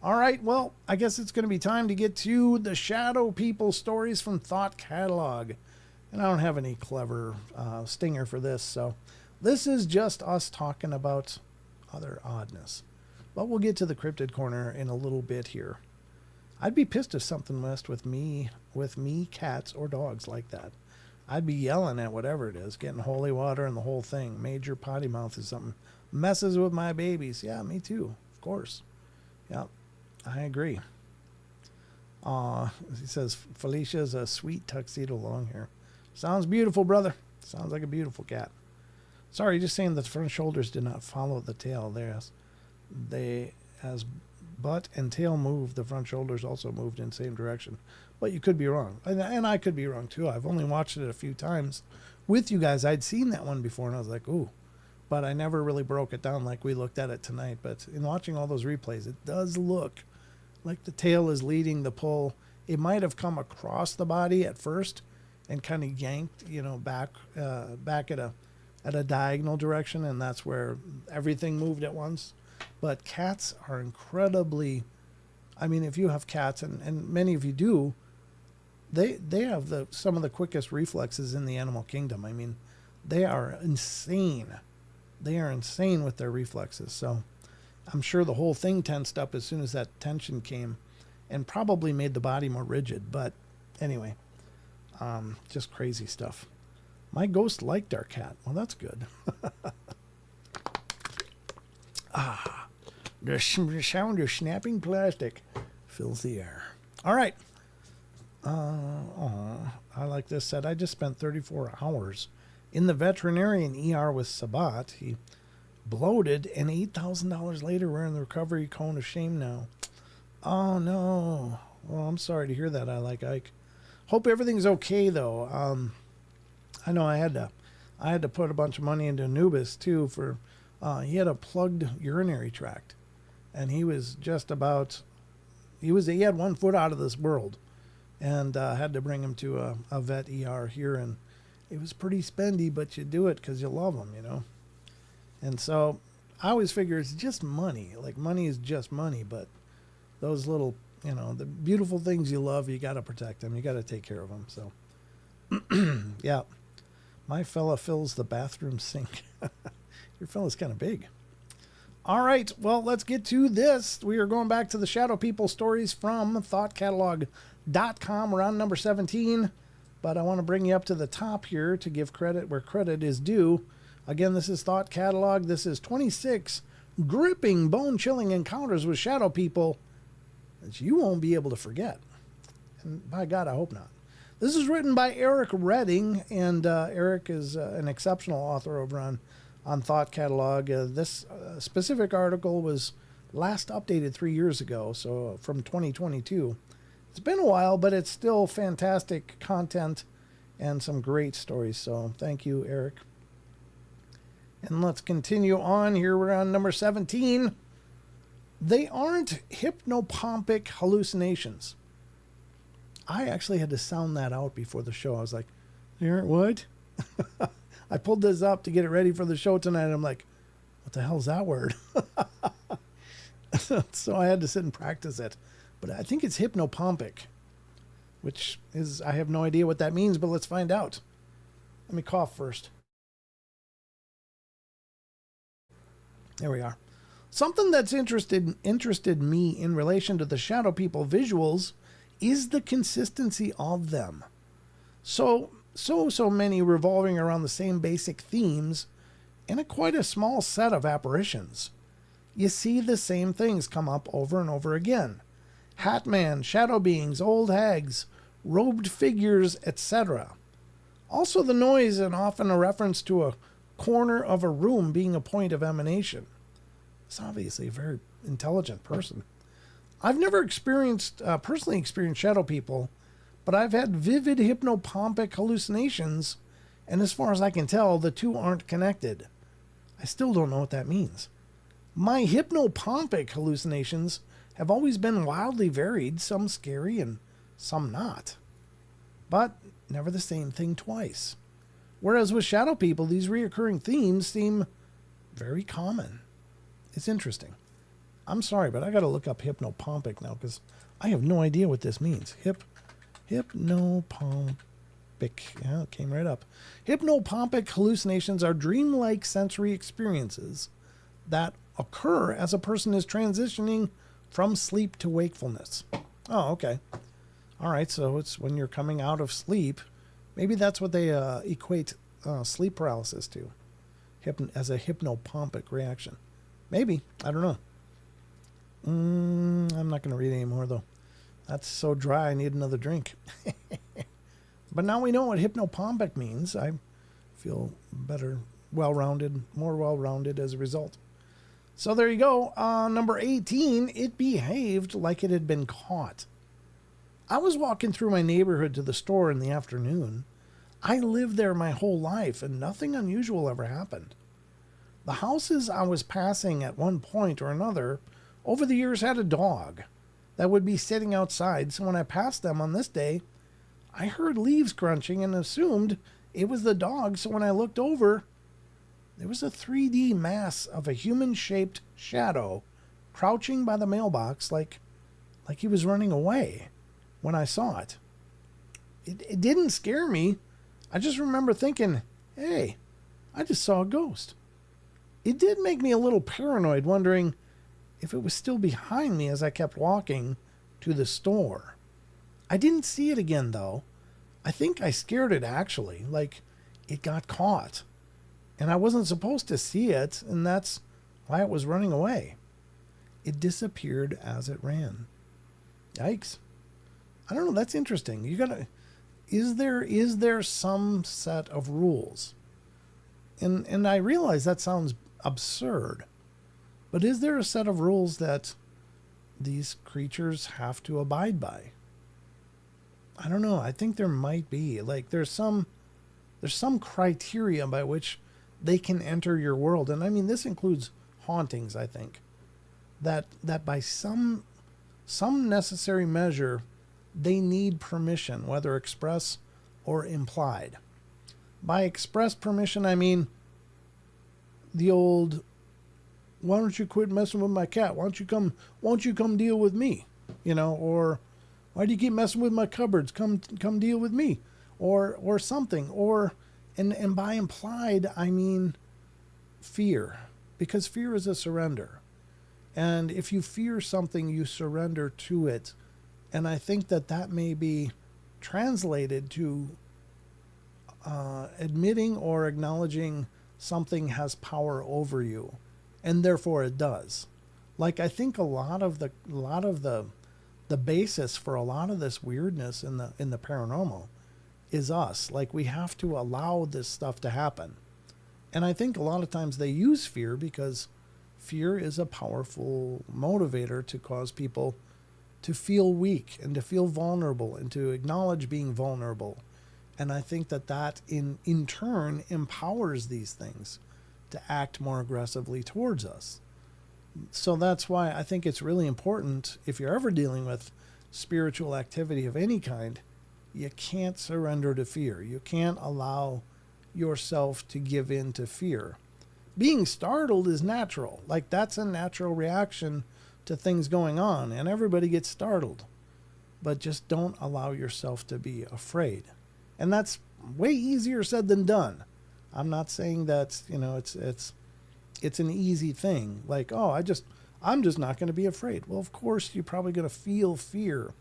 All right, well, I guess it's going to be time to get to the Shadow People stories from Thought Catalog. And I don't have any clever stinger for this, so this is just us talking about other oddness. But we'll get to the Cryptid Corner in a little bit here. I'd be pissed if something messed with me, cats, or dogs like that. I'd be yelling at whatever it is, getting holy water and the whole thing. Major potty mouth is something. Messes with my babies. Yeah, me too, of course. Yeah, I agree. He says, Felicia's a sweet tuxedo long hair. Sounds beautiful, brother. Sounds like a beautiful cat. Sorry, just saying the front shoulders did not follow the tail. They as butt and tail moved. The front shoulders also moved in the same direction. But you could be wrong. And I could be wrong too. I've only watched it a few times with you guys. I'd seen that one before and I was like, ooh. But I never really broke it down like we looked at it tonight. But in watching all those replays, it does look like the tail is leading the pull. It might have come across the body at first and kind of yanked, back at a diagonal direction, and that's where everything moved at once. But cats are incredibly, I mean, if you have cats, and many of you do, they have some of the quickest reflexes in the animal kingdom. I mean, they are insane. They are insane with their reflexes. So I'm sure the whole thing tensed up as soon as that tension came and probably made the body more rigid. But anyway, just crazy stuff. My ghost liked our cat. Well, that's good. The sound of snapping plastic fills the air. All right. I like this. Said I just spent 34 hours in the veterinarian ER with Sabat. He bloated, and $8,000 later we're in the recovery cone of shame now. Oh no. Well, I'm sorry to hear that. I like Ike. Hope everything's okay though. I know I had to put a bunch of money into Anubis too for he had a plugged urinary tract, and he was just about he had 1 foot out of this world, and had to bring him to a vet ER here, and it was pretty spendy, but you do it because you love him, And so I always figure it's just money. Like money is just money, but those little, the beautiful things you love, you got to protect them. You got to take care of them. So yeah. My fella fills the bathroom sink. Your fella's kind of big. All right, well, let's get to this. We are going back to the Shadow People stories from thoughtcatalog.com. We're on number 17, but I want to bring you up to the top here to give credit where credit is due. Again, this is Thought Catalog. This is 26 gripping, bone-chilling encounters with shadow people that you won't be able to forget. And by God, I hope not. This is written by Eric Redding, and Eric is an exceptional author over on Thought Catalog. This specific article was last updated 3 years ago, so from 2022. It's been a while, but it's still fantastic content and some great stories, so thank you, Eric. And let's continue on here. We're on number 17. They aren't hypnopompic hallucinations. I actually had to sound that out before the show. I was like, they aren't what? I pulled this up to get it ready for the show tonight. And I'm like, what the hell is that word? So I had to sit and practice it. But I think it's hypnopompic, which is, I have no idea what that means, but let's find out. Let me cough first. There we are. Something that's interested me in relation to the Shadow People visuals is the consistency of them. So many revolving around the same basic themes and quite a small set of apparitions. You see the same things come up over and over again. Hat man, shadow beings, old hags, robed figures, etc. Also the noise, and often a reference to a corner of a room being a point of emanation. It's obviously a very intelligent person. I've never personally experienced shadow people, but I've had vivid hypnopompic hallucinations, and as far as I can tell, the two aren't connected. I still don't know what that means. My hypnopompic hallucinations have always been wildly varied, some scary and some not. But never the same thing twice. Whereas with shadow people, these reoccurring themes seem very common. It's interesting. I'm sorry, but I got to look up hypnopompic now because I have no idea what this means. Hypnopompic. Yeah, it came right up. Hypnopompic hallucinations are dreamlike sensory experiences that occur as a person is transitioning from sleep to wakefulness. Oh, okay. All right, so it's when you're coming out of sleep. Maybe that's what they equate sleep paralysis to, as a hypnopompic reaction. Maybe. I don't know. I'm not going to read anymore, though. That's so dry, I need another drink. But now we know what hypnopompic means. I feel better, more well-rounded as a result. So there you go. Number 18, it behaved like it had been caught. I was walking through my neighborhood to the store in the afternoon. I lived there my whole life, and nothing unusual ever happened. The houses I was passing at one point or another over the years had a dog that would be sitting outside, so when I passed them on this day, I heard leaves crunching and assumed it was the dog, so when I looked over, there was a 3D mass of a human-shaped shadow crouching by the mailbox like he was running away when I saw it. It didn't scare me. I just remember thinking, hey, I just saw a ghost. It did make me a little paranoid, wondering if it was still behind me as I kept walking to the store. I didn't see it again, though. I think I scared it, actually, like it got caught. And I wasn't supposed to see it, and that's why it was running away. It disappeared as it ran. Yikes. I don't know, that's interesting. Is there some set of rules? And I realize that sounds absurd, but is there a set of rules that these creatures have to abide by? I don't know. I think there might be. Like there's some criteria by which they can enter your world. And I mean, this includes hauntings, I think. That by some necessary measure, they need permission, whether express or implied. By express permission, I mean the old, why don't you quit messing with my cat? Why don't you come deal with me? Or why do you keep messing with my cupboards? Come deal with me. Or something. And by implied, I mean fear, because fear is a surrender. And if you fear something, you surrender to it. And I think that may be translated to admitting or acknowledging something has power over you, and therefore it does. Like I think a lot of the basis for a lot of this weirdness in the paranormal is us. Like we have to allow this stuff to happen. And I think a lot of times they use fear because fear is a powerful motivator to cause people to feel weak and to feel vulnerable and to acknowledge being vulnerable. And I think that in turn empowers these things to act more aggressively towards us. So that's why I think it's really important, if you're ever dealing with spiritual activity of any kind, you can't surrender to fear. You can't allow yourself to give in to fear. Being startled is natural. Like that's a natural reaction to things going on, and everybody gets startled. But just don't allow yourself to be afraid. And that's way easier said than done. I'm not saying that, it's an easy thing. Like, I'm just not going to be afraid. Well, of course, you're probably going to feel fear.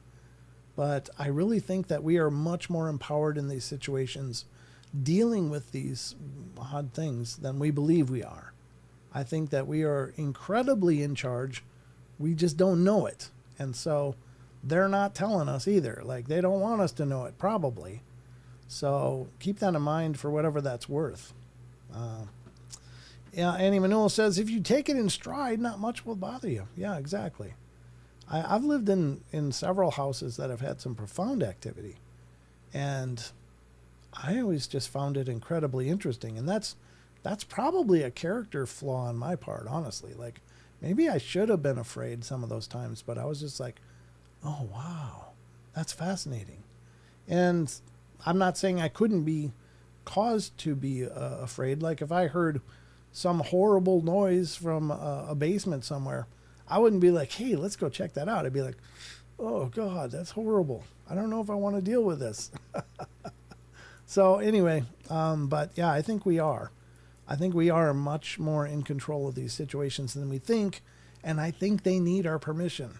But I really think that we are much more empowered in these situations dealing with these odd things than we believe we are. I think that we are incredibly in charge. We just don't know it. And so they're not telling us either. Like they don't want us to know it, probably. So keep that in mind for whatever that's worth. Annie Manula says, if you take it in stride, not much will bother you. Yeah, exactly. I've lived in several houses that have had some profound activity. And I always just found it incredibly interesting. And that's probably a character flaw on my part, honestly. Like, maybe I should have been afraid some of those times, but I was just like, oh, wow, that's fascinating. And I'm not saying I couldn't be caused to be afraid. Like if I heard some horrible noise from a basement somewhere, I wouldn't be like, hey, let's go check that out. I'd be like, oh, God, that's horrible. I don't know if I want to deal with this. So anyway, but yeah, I think we are. I think we are much more in control of these situations than we think. And I think they need our permission.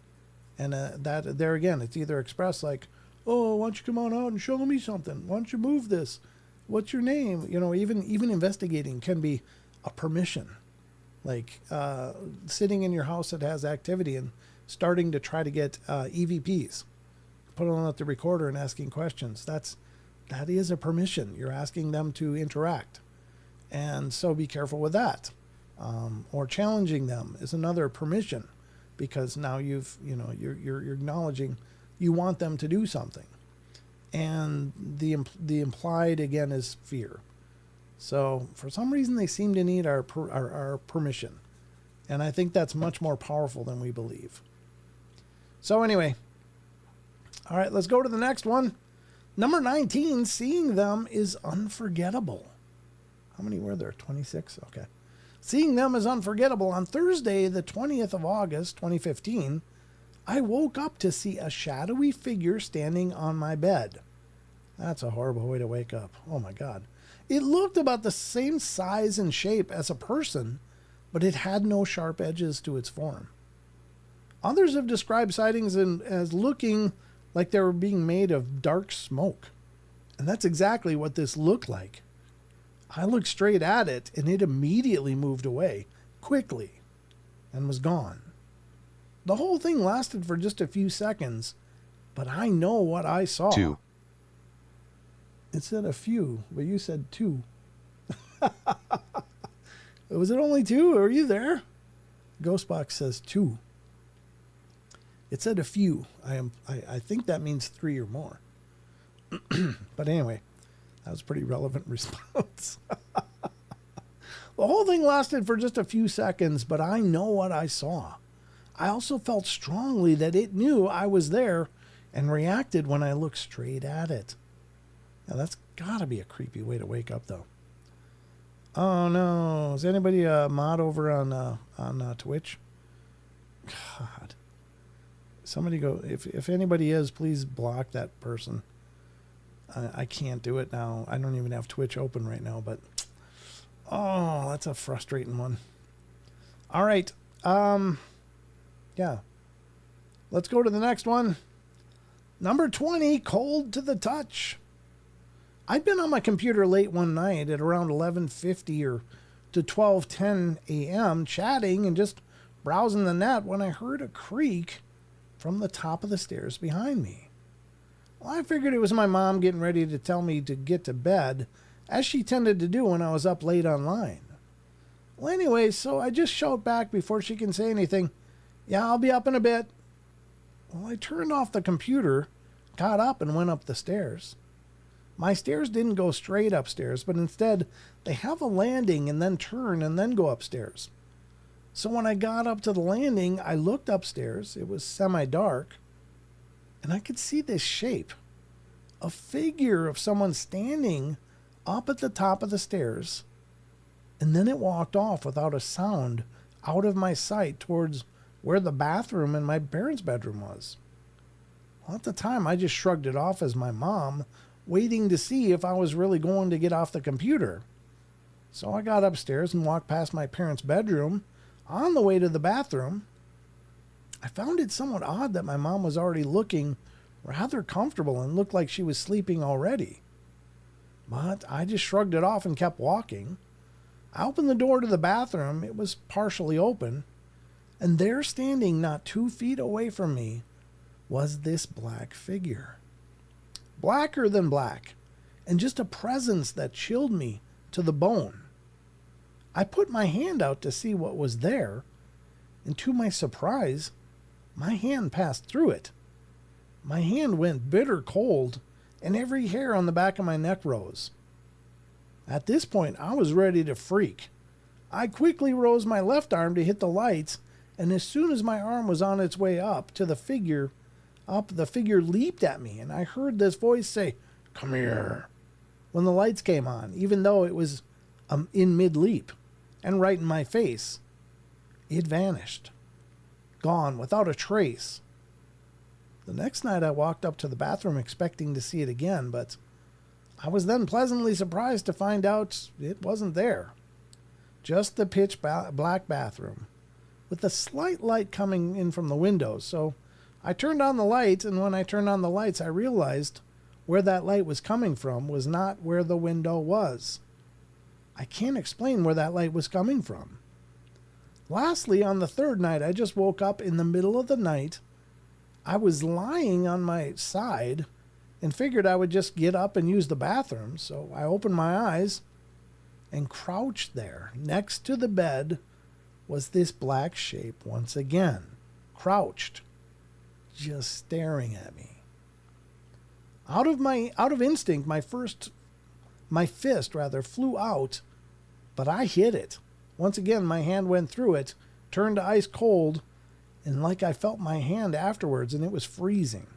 And that there again, it's either expressed like, oh, why don't you come on out and show me something? Why don't you move this? What's your name? Even investigating can be a permission. Like sitting in your house that has activity and starting to try to get EVPs, put on the recorder and asking questions. That is a permission. You're asking them to interact. And so be careful with that. Or challenging them is another permission, because now you're acknowledging you want them to do something. And the implied, again, is fear. So for some reason, they seem to need our permission. And I think that's much more powerful than we believe. So anyway, all right, let's go to the next one. Number 19, seeing them is unforgettable. How many were there? 26? Okay. Seeing them is unforgettable. On Thursday, the 20th of August, 2015, I woke up to see a shadowy figure standing on my bed. That's a horrible way to wake up. Oh my God. It looked about the same size and shape as a person, but it had no sharp edges to its form. Others have described sightings as looking like they were being made of dark smoke. And that's exactly what this looked like. I looked straight at it, and it immediately moved away, quickly, and was gone. The whole thing lasted for just a few seconds, but I know what I saw. 2. It said a few, but you said 2. Was it only 2? Are you there? Ghostbox says 2. It said a few. I think that means 3 or more. But anyway, that was a pretty relevant response. The whole thing lasted for just a few seconds, but I know what I saw. I also felt strongly that it knew I was there and reacted when I looked straight at it. Now that's got to be a creepy way to wake up, though. Oh no! Is anybody a mod over on Twitch? God, somebody go. If anybody is, please block that person. I can't do it now. I don't even have Twitch open right now. But oh, that's a frustrating one. All right. Yeah. Let's go to the next one. Number 20, cold to the touch. I'd been on my computer late one night at around 11:50 or to 12:10 a.m. chatting and just browsing the net when I heard a creak from the top of the stairs behind me. Well, I figured it was my mom getting ready to tell me to get to bed, as she tended to do when I was up late online. Well, anyway, so I just shout back before she can say anything, "Yeah, I'll be up in a bit." Well, I turned off the computer, got up, and went up the stairs. My stairs didn't go straight upstairs, but instead they have a landing and then turn and then go upstairs. So when I got up to the landing, I looked upstairs. It was semi-dark, and I could see this shape, a figure of someone standing up at the top of the stairs, and then it walked off without a sound out of my sight towards where the bathroom in my parents' bedroom was. Well, at the time, I just shrugged it off as my mom, waiting to see if I was really going to get off the computer. So I got upstairs and walked past my parents' bedroom on the way to the bathroom. I found it somewhat odd that my mom was already looking rather comfortable and looked like she was sleeping already. But I just shrugged it off and kept walking. I opened the door to the bathroom. It was partially open, and there, standing not 2 feet away from me, was this black figure. Blacker than black, and just a presence that chilled me to the bone. I put my hand out to see what was there, and to my surprise, my hand passed through it. My hand went bitter cold, and every hair on the back of my neck rose. At this point, I was ready to freak. I quickly rose my left arm to hit the lights, and as soon as my arm was on its way up to the figure leaped at me, and I heard this voice say, "Come here," when the lights came on, even though it was in mid-leap and right in my face. It vanished. Gone without a trace. The next night I walked up to the bathroom expecting to see it again, but I was then pleasantly surprised to find out it wasn't there. Just the pitch black bathroom, with a slight light coming in from the windows. So I turned on the lights, and when I turned on the lights, I realized where that light was coming from was not where the window was. I can't explain where that light was coming from. Lastly, on the third night, I just woke up in the middle of the night. I was lying on my side and figured I would just get up and use the bathroom. So I opened my eyes, And crouched there next to the bed was this black shape once again, crouched, just staring at me. Out of instinct, my fist flew out, but I hit it. Once again, my hand went through it, turned to ice cold, and like I felt my hand afterwards, and it was freezing.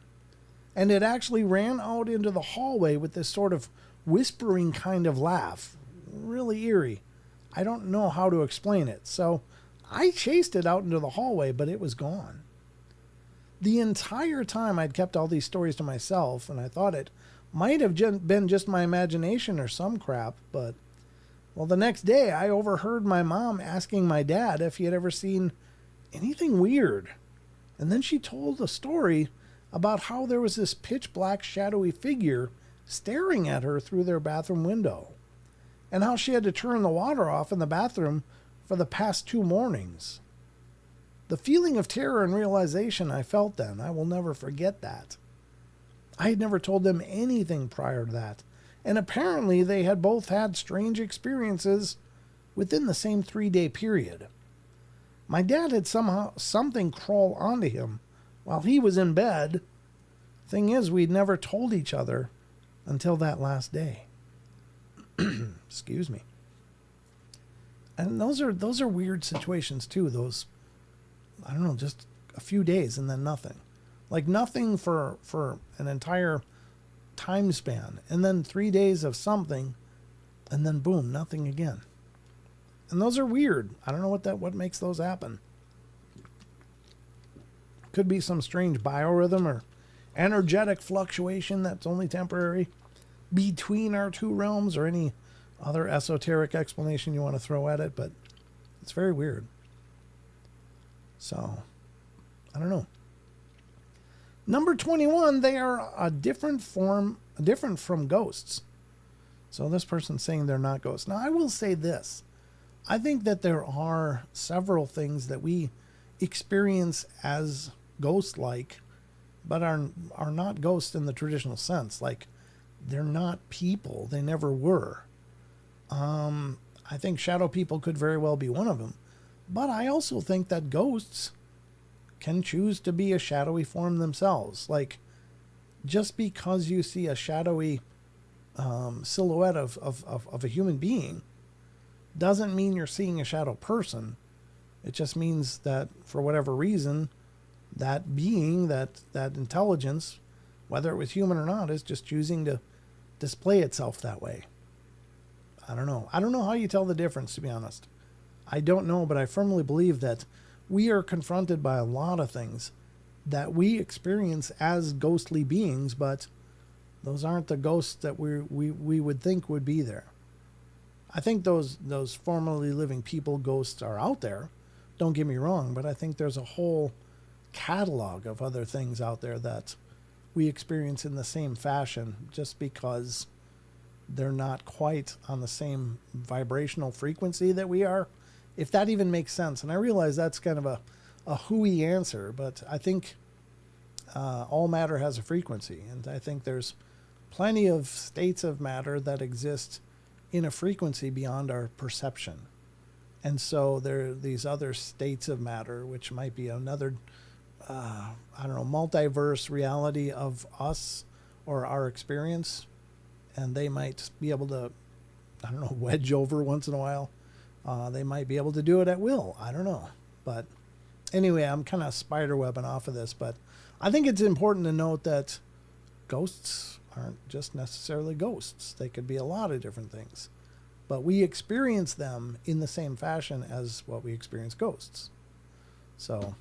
And it actually ran out into the hallway with this sort of whispering kind of laugh. Really eerie. I don't know how to explain it. So I chased it out into the hallway, but it was gone. The entire time I'd kept all these stories to myself, and I thought it might have been just my imagination or some crap, but, well, the next day I overheard my mom asking my dad if he had ever seen anything weird. And then she told a story about how there was this pitch black shadowy figure staring at her through their bathroom window, and how she had to turn the water off in the bathroom for the past 2 mornings. The feeling of terror and realization I felt then, I will never forget that. I had never told them anything prior to that, and apparently they had both had strange experiences within the same 3-day period. My dad had somehow something crawl onto him while he was in bed. Thing is, we'd never told each other until that last day. Excuse me. And those are weird situations too. Those, I don't know, just a few days and then nothing. Like nothing for an entire time span. And then 3 days of something, and then boom, nothing again. And those are weird. I don't know what makes those happen. Could be some strange biorhythm or energetic fluctuation that's only temporary between our two realms, or any other esoteric explanation you want to throw at it, but it's very weird. So, I don't know. Number 21, they are a different from ghosts. So this person's saying they're not ghosts. Now, I will say this. I think that there are several things that we experience as ghost-like, but are not ghosts in the traditional sense. Like, they're not people. They never were. I think shadow people could very well be one of them. But I also think that ghosts can choose to be a shadowy form themselves. Like, just because you see a shadowy silhouette of a human being doesn't mean you're seeing a shadow person. It just means that for whatever reason, that being, that intelligence, whether it was human or not, is just choosing to display itself that way. I don't know. I don't know how you tell the difference, to be honest. I don't know, but I firmly believe that we are confronted by a lot of things that we experience as ghostly beings, but those aren't the ghosts that we would think would be there. I think those formerly living people ghosts are out there. Don't get me wrong, but I think there's a whole catalog of other things out there that we experience in the same fashion, just because they're not quite on the same vibrational frequency that we are, if that even makes sense. And I realize that's kind of a hooey answer, but I think all matter has a frequency, and I think there's plenty of states of matter that exist in a frequency beyond our perception. And so there are these other states of matter, which might be another, multiverse reality of us or our experience. And they might be able to, wedge over once in a while. They might be able to do it at will. I don't know. But anyway, I'm kind of spiderwebbing off of this. But I think it's important to note that ghosts aren't just necessarily ghosts. They could be a lot of different things. But we experience them in the same fashion as what we experience ghosts. So,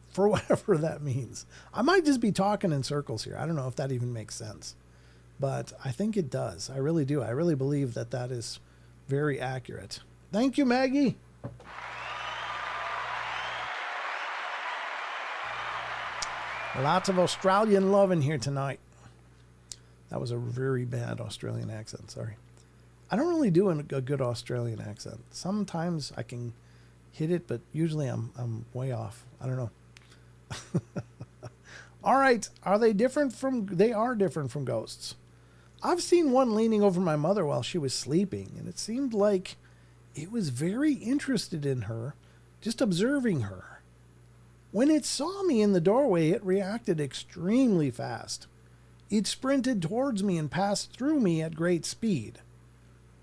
for whatever that means. I might just be talking in circles here. I don't know if that even makes sense. But I think it does. I really do. I really believe that that is very accurate. Thank you, Maggie. Lots of Australian love in here tonight. That was a very bad Australian accent. Sorry. I don't really do a good Australian accent. Sometimes I can hit it, but usually I'm way off. I don't know. All right. Are they different from... They are different from ghosts. I've seen one leaning over my mother while she was sleeping, and it seemed like it was very interested in her, just observing her. When it saw me in the doorway, it reacted extremely fast. It sprinted towards me and passed through me at great speed.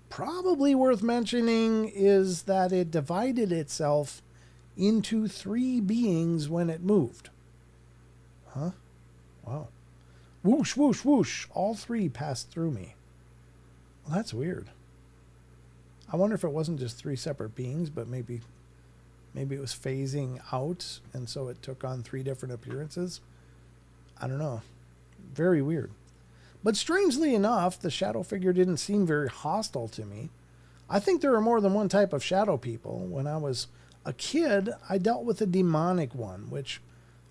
Probably worth mentioning is that it divided itself into 3 beings when it moved. Huh? Wow. Whoosh, whoosh, whoosh. All 3 passed through me. Well, that's weird. I wonder if it wasn't just 3 separate beings, but maybe it was phasing out, and so it took on 3 different appearances. I don't know. Very weird. But strangely enough, the shadow figure didn't seem very hostile to me. I think there are more than one type of shadow people. When I was a kid, I dealt with a demonic one, which,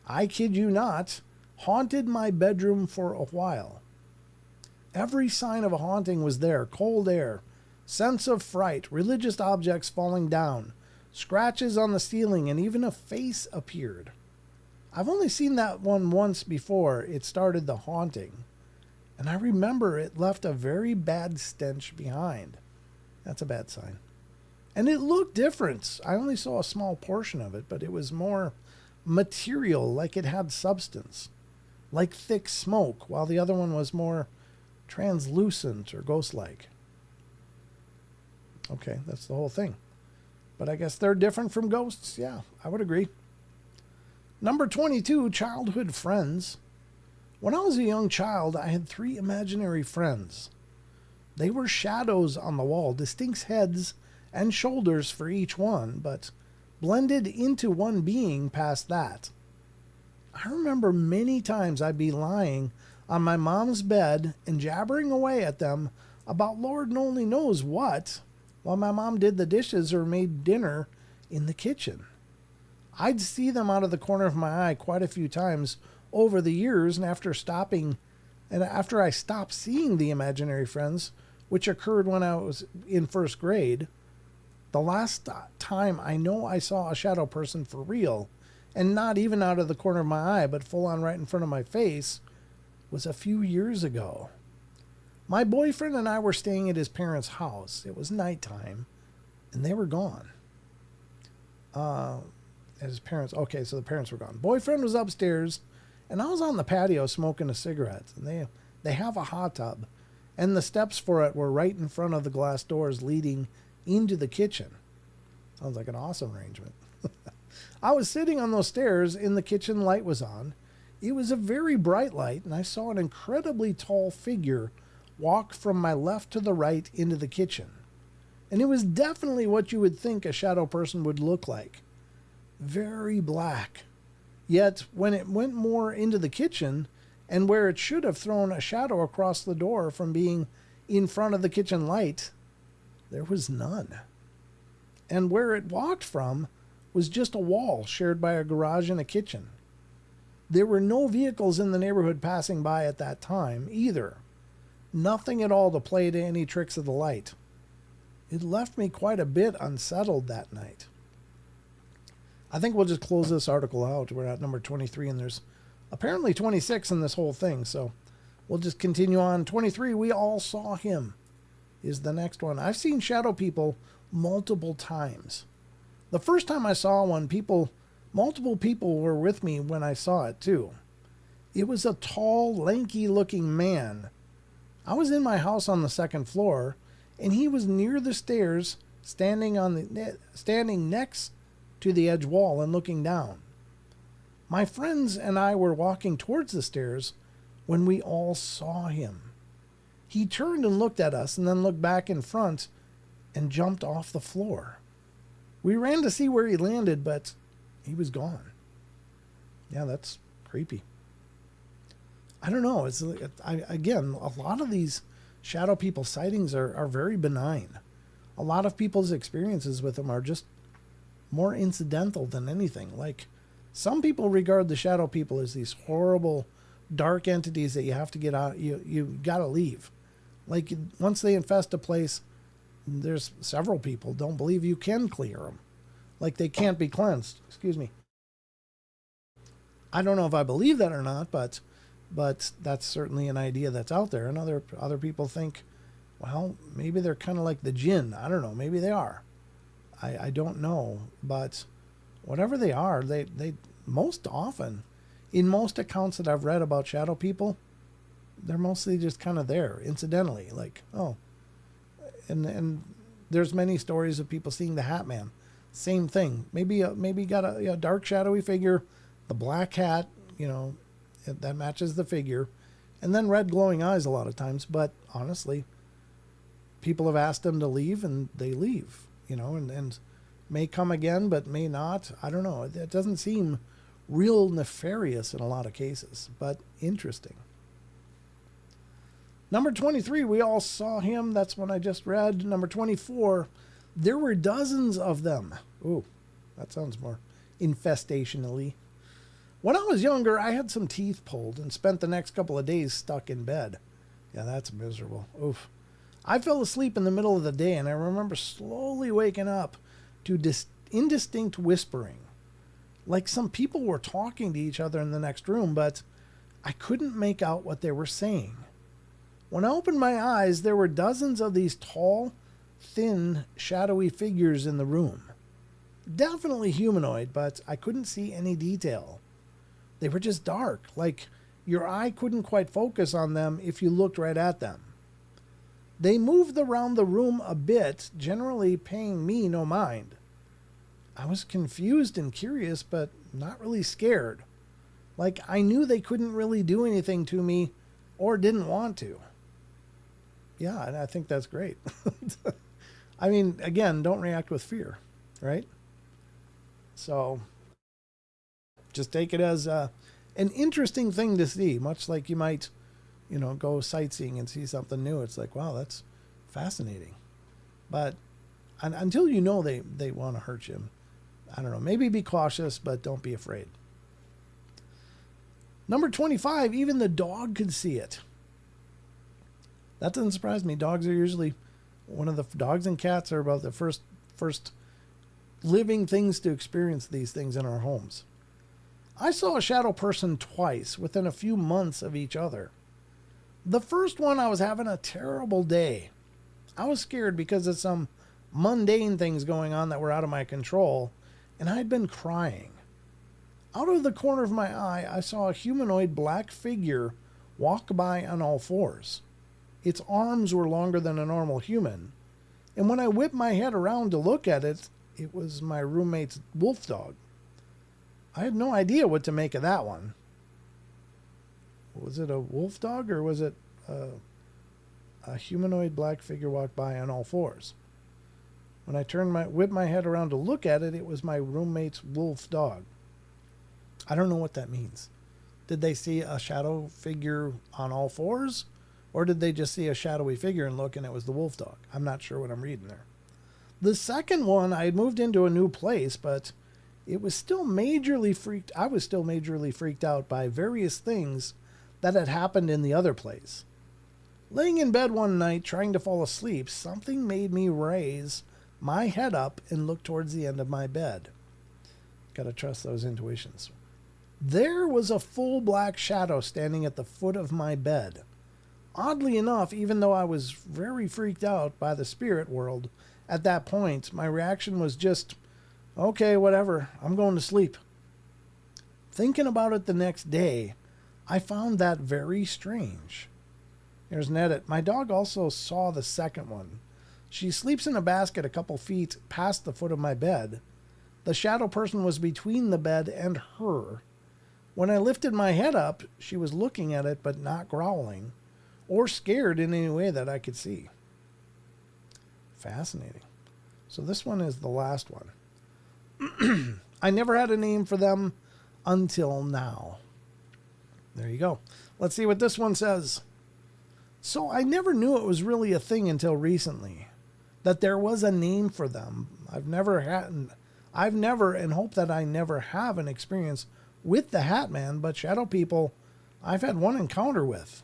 I kid you not, haunted my bedroom for a while. Every sign of a haunting was there: cold air, sense of fright, religious objects falling down, scratches on the ceiling, and even a face appeared. I've only seen that one once before it started the haunting, and I remember it left a very bad stench behind. That's a bad sign. And it looked different. I only saw a small portion of it, but it was more material, like it had substance, like thick smoke, while the other one was more translucent or ghost-like. Okay, that's the whole thing. But I guess they're different from ghosts. Yeah, I would agree. Number 22, childhood friends. When I was a young child, I had 3 imaginary friends. They were shadows on the wall, distinct heads and shoulders for each one, but blended into one being past that. I remember many times I'd be lying on my mom's bed and jabbering away at them about Lord only knows what, while my mom did the dishes or made dinner in the kitchen. I'd see them out of the corner of my eye quite a few times over the years, and after I stopped seeing the imaginary friends, which occurred when I was in first grade, the last time I know I saw a shadow person for real, and not even out of the corner of my eye, but full on right in front of my face, was a few years ago. My boyfriend and I were staying at his parents' house. It was nighttime, and they were gone. At his parents, okay, so the parents were gone. Boyfriend was upstairs, and I was on the patio smoking a cigarette. And they have a hot tub, and the steps for it were right in front of the glass doors leading into the kitchen. Sounds like an awesome arrangement. I was sitting on those stairs, and the kitchen light was on. It was a very bright light, and I saw an incredibly tall figure walk from my left to the right into the kitchen. And it was definitely what you would think a shadow person would look like. Very black. Yet, when it went more into the kitchen, and where it should have thrown a shadow across the door from being in front of the kitchen light, there was none. And where it walked from was just a wall shared by a garage and a kitchen. There were no vehicles in the neighborhood passing by at that time either. Nothing at all to play to any tricks of the light. It left me quite a bit unsettled that night. I think we'll just close this article out. We're at number 23, and there's apparently 26 in this whole thing, so we'll just continue on. 23, we all saw him, is the next one. I've seen shadow people multiple times. The first time I saw one, multiple people were with me when I saw it too. It was a tall, lanky-looking man. I was in my house on the 2nd floor, and he was near the stairs, standing next to the edge wall and looking down. My friends and I were walking towards the stairs when we all saw him. He turned and looked at us and then looked back in front and jumped off the floor. We ran to see where he landed, but he was gone. Yeah, that's creepy. I don't know. It's again, a lot of these shadow people sightings are very benign. A lot of people's experiences with them are just more incidental than anything. Like, some people regard the shadow people as these horrible, dark entities that you have to get out. You got to leave. Like, once they infest a place, there's several people don't believe you can clear them. Like, they can't be cleansed. Excuse me. I don't know if I believe that or not, but But that's certainly an idea that's out there. And other people think, well, maybe they're kind of like the jinn. I don't know. Maybe they are. I don't know. But whatever they are, they most often, in most accounts that I've read about shadow people, they're mostly just kind of there, incidentally. Like, oh. And there's many stories of people seeing the Hat Man. Same thing. Maybe got a dark, shadowy figure, the black hat, that matches the figure, and then red glowing eyes a lot of times. But honestly, people have asked them to leave, and they leave, and may come again, but may not. I don't know. It doesn't seem real nefarious in a lot of cases, but interesting. Number 23, we all saw him. That's one I just read. Number 24, there were dozens of them. Ooh, that sounds more infestationally. When I was younger, I had some teeth pulled and spent the next couple of days stuck in bed. Yeah, that's miserable. Oof. I fell asleep in the middle of the day, and I remember slowly waking up to indistinct whispering. Like some people were talking to each other in the next room, but I couldn't make out what they were saying. When I opened my eyes, there were dozens of these tall, thin, shadowy figures in the room. Definitely humanoid, but I couldn't see any detail. They were just dark, like your eye couldn't quite focus on them if you looked right at them. They moved around the room a bit, generally paying me no mind. I was confused and curious, but not really scared. Like I knew they couldn't really do anything to me or didn't want to. Yeah, and I think that's great. I mean, again, don't react with fear, right? So just take it as an interesting thing to see, much like you might, go sightseeing and see something new. It's like, wow, that's fascinating. But until they want to hurt you, I don't know, maybe be cautious, but don't be afraid. Number 25, even the dog could see it. That doesn't surprise me. Dogs and cats are about the first living things to experience these things in our homes. I saw a shadow person twice within a few months of each other. The first one, I was having a terrible day. I was scared because of some mundane things going on that were out of my control, and I'd been crying. Out of the corner of my eye, I saw a humanoid black figure walk by on all fours. Its arms were longer than a normal human, and when I whipped my head around to look at it, it was my roommate's wolf dog. I had no idea what to make of that one. Was it a wolf dog, or was it a humanoid black figure walk by on all fours? When I whipped my head around to look at it, it was my roommate's wolf dog. I don't know what that means. Did they see a shadow figure on all fours? Or did they just see a shadowy figure and look and it was the wolf dog? I'm not sure what I'm reading there. The second one, I had moved into a new place, but I was still majorly freaked out by various things that had happened in the other place. Laying in bed one night trying to fall asleep, something made me raise my head up and look towards the end of my bed. Gotta trust those intuitions. There was a full black shadow standing at the foot of my bed. Oddly enough, even though I was very freaked out by the spirit world at that point, my reaction was just, okay, whatever, I'm going to sleep. Thinking about it the next day, I found that very strange. Here's an edit. My dog also saw the second one. She sleeps in a basket a couple feet past the foot of my bed. The shadow person was between the bed and her. When I lifted my head up, she was looking at it but not growling or scared in any way that I could see. Fascinating. So this one is the last one. I never had a name for them until now. There you go. Let's see what this one says. So I never knew it was really a thing until recently, that there was a name for them. I've never, and hope that I never have an experience with the Hat Man, but shadow people I've had one encounter with.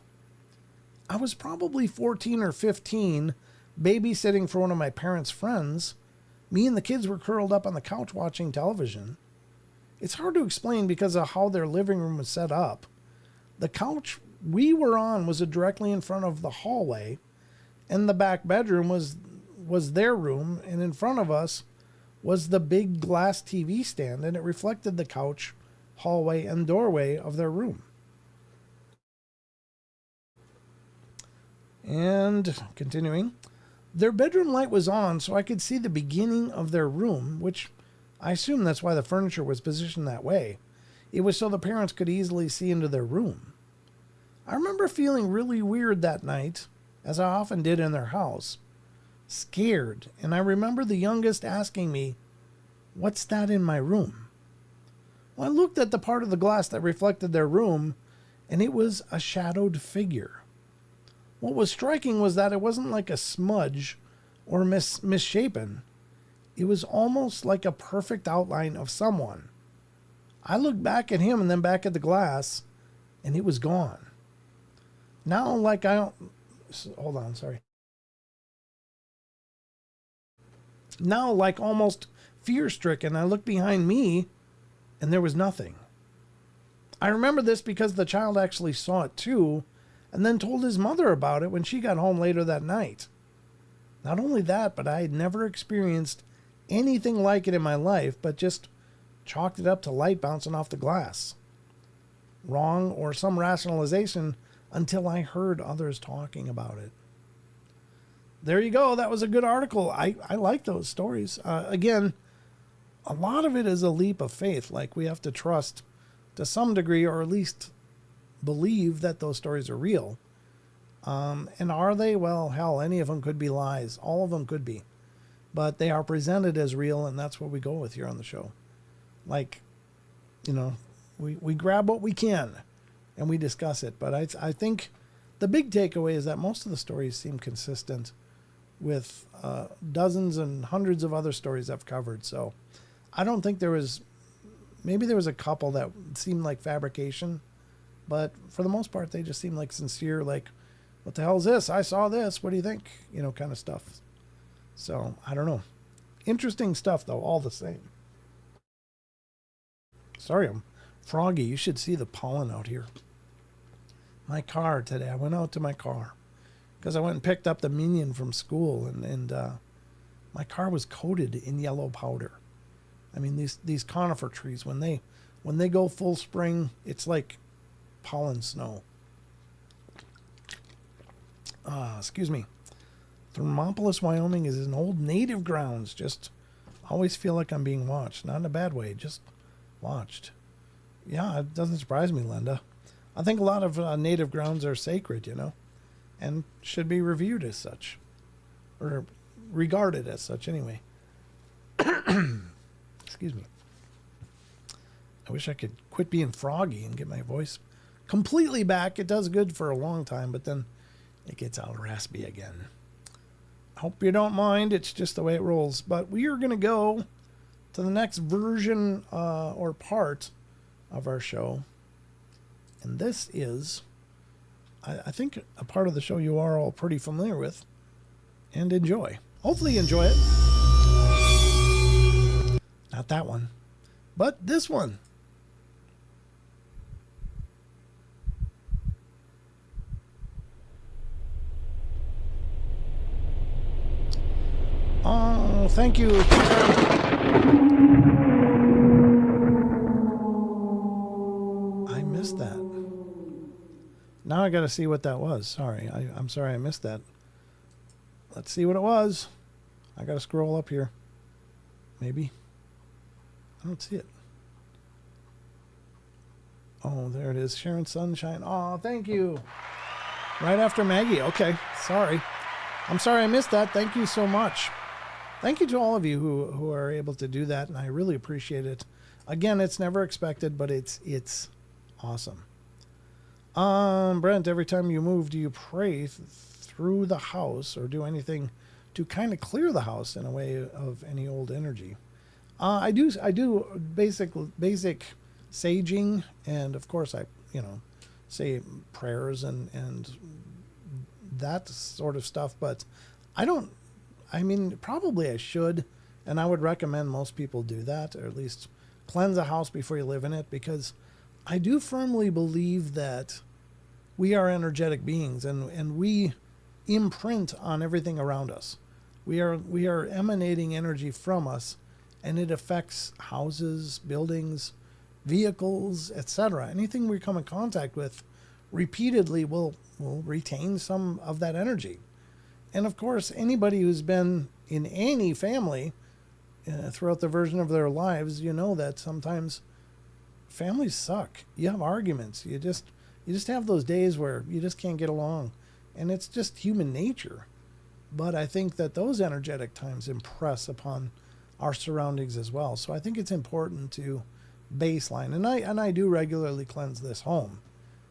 I was probably 14 or 15, babysitting for one of my parents' friends. Me and the kids were curled up on the couch watching television. It's hard to explain because of how their living room was set up. The couch we were on was directly in front of the hallway, and the back bedroom was their room, and in front of us was the big glass TV stand, and it reflected the couch, hallway, and doorway of their room. And continuing, their bedroom light was on, so I could see the beginning of their room, which I assume that's why the furniture was positioned that way. It was so the parents could easily see into their room. I remember feeling really weird that night, as I often did in their house, scared, and I remember the youngest asking me, "What's that in my room?" Well, I looked at the part of the glass that reflected their room, and it was a shadowed figure. What was striking was that it wasn't like a smudge or misshapen. It was almost like a perfect outline of someone. I looked back at him and then back at the glass, and it was gone. Now, like hold on, sorry. Now, like almost fear-stricken, I looked behind me, and there was nothing. I remember this because the child actually saw it too, and then told his mother about it when she got home later that night. Not only that, but I had never experienced anything like it in my life, but just chalked it up to light bouncing off the glass. Wrong or some rationalization until I heard others talking about it. There you go. That was a good article. I like those stories. Again, a lot of it is a leap of faith. Like, we have to trust to some degree, or at least believe that those stories are real. And are they? Well, hell, any of them could be lies. All of them could be. But they are presented as real, and that's what we go with here on the show. Like, you know, we grab what we can and we discuss it. But I think the big takeaway is that most of the stories seem consistent with dozens and hundreds of other stories I've covered. So I don't think maybe there was a couple that seemed like fabrication, but for the most part, they just seem like sincere, like, what the hell is this? I saw this. What do you think? You know, kind of stuff. So I don't know. Interesting stuff, though, all the same. Sorry, I'm froggy. You should see the pollen out here. My car today. I went out to my car because I went and picked up the minion from school, and my car was coated in yellow powder. I mean, these conifer trees, when they go full spring, it's like pollen snow. Excuse me. Thermopolis, Wyoming is an old native grounds. Just always feel like I'm being watched. Not in a bad way, just watched. Yeah, it doesn't surprise me, Linda. I think a lot of native grounds are sacred, you know, and should be reviewed as such, or regarded as such anyway. Excuse me. I wish I could quit being froggy and get my voice completely back. It does good for a long time, but then it gets all raspy again. Hope you don't mind. It's just the way it rolls. But we are going to go to the next version or part of our show. And this is, I think, a part of the show you are all pretty familiar with and enjoy. Hopefully you enjoy it. Not that one, but this one. Oh, thank you. I missed that. Now I got to see what that was. Sorry. I'm sorry I missed that. Let's see what it was. I got to scroll up here. Maybe. I don't see it. Oh, there it is. Sharon Sunshine. Oh, thank you. Right after Maggie. Okay. Sorry. I'm sorry I missed that. Thank you so much. Thank you to all of you who are able to do that, and I really appreciate it. Again, it's never expected, but it's awesome. Brent, every time you move, do you pray through the house or do anything to kind of clear the house in a way of any old energy? I do basic saging, and of course I say prayers and that sort of stuff, but probably I should, and I would recommend most people do that, or at least cleanse a house before you live in it, because I do firmly believe that we are energetic beings, and we imprint on everything around us. We are emanating energy from us, and it affects houses, buildings, vehicles, etc. Anything we come in contact with repeatedly will retain some of that energy. And of course, anybody who's been in any family throughout the version of their lives, you know that sometimes families suck. You have arguments. You just have those days where you just can't get along, and it's just human nature. But I think that those energetic times impress upon our surroundings as well. So I think it's important to baseline, and I do regularly cleanse this home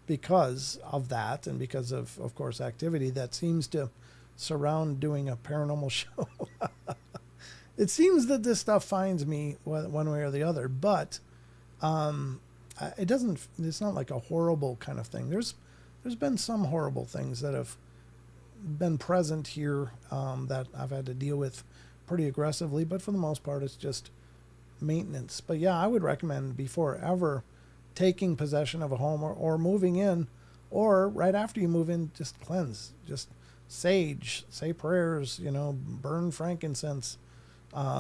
because of that, and because of course, activity that seems to surround doing a paranormal show. It seems that this stuff finds me one way or the other, but it doesn't. It's not like a horrible kind of thing. There's been some horrible things that have been present here that I've had to deal with pretty aggressively, but for the most part, it's just maintenance. But yeah, I would recommend before ever taking possession of a home or moving in, or right after you move in, just cleanse. Just sage, say prayers, burn frankincense.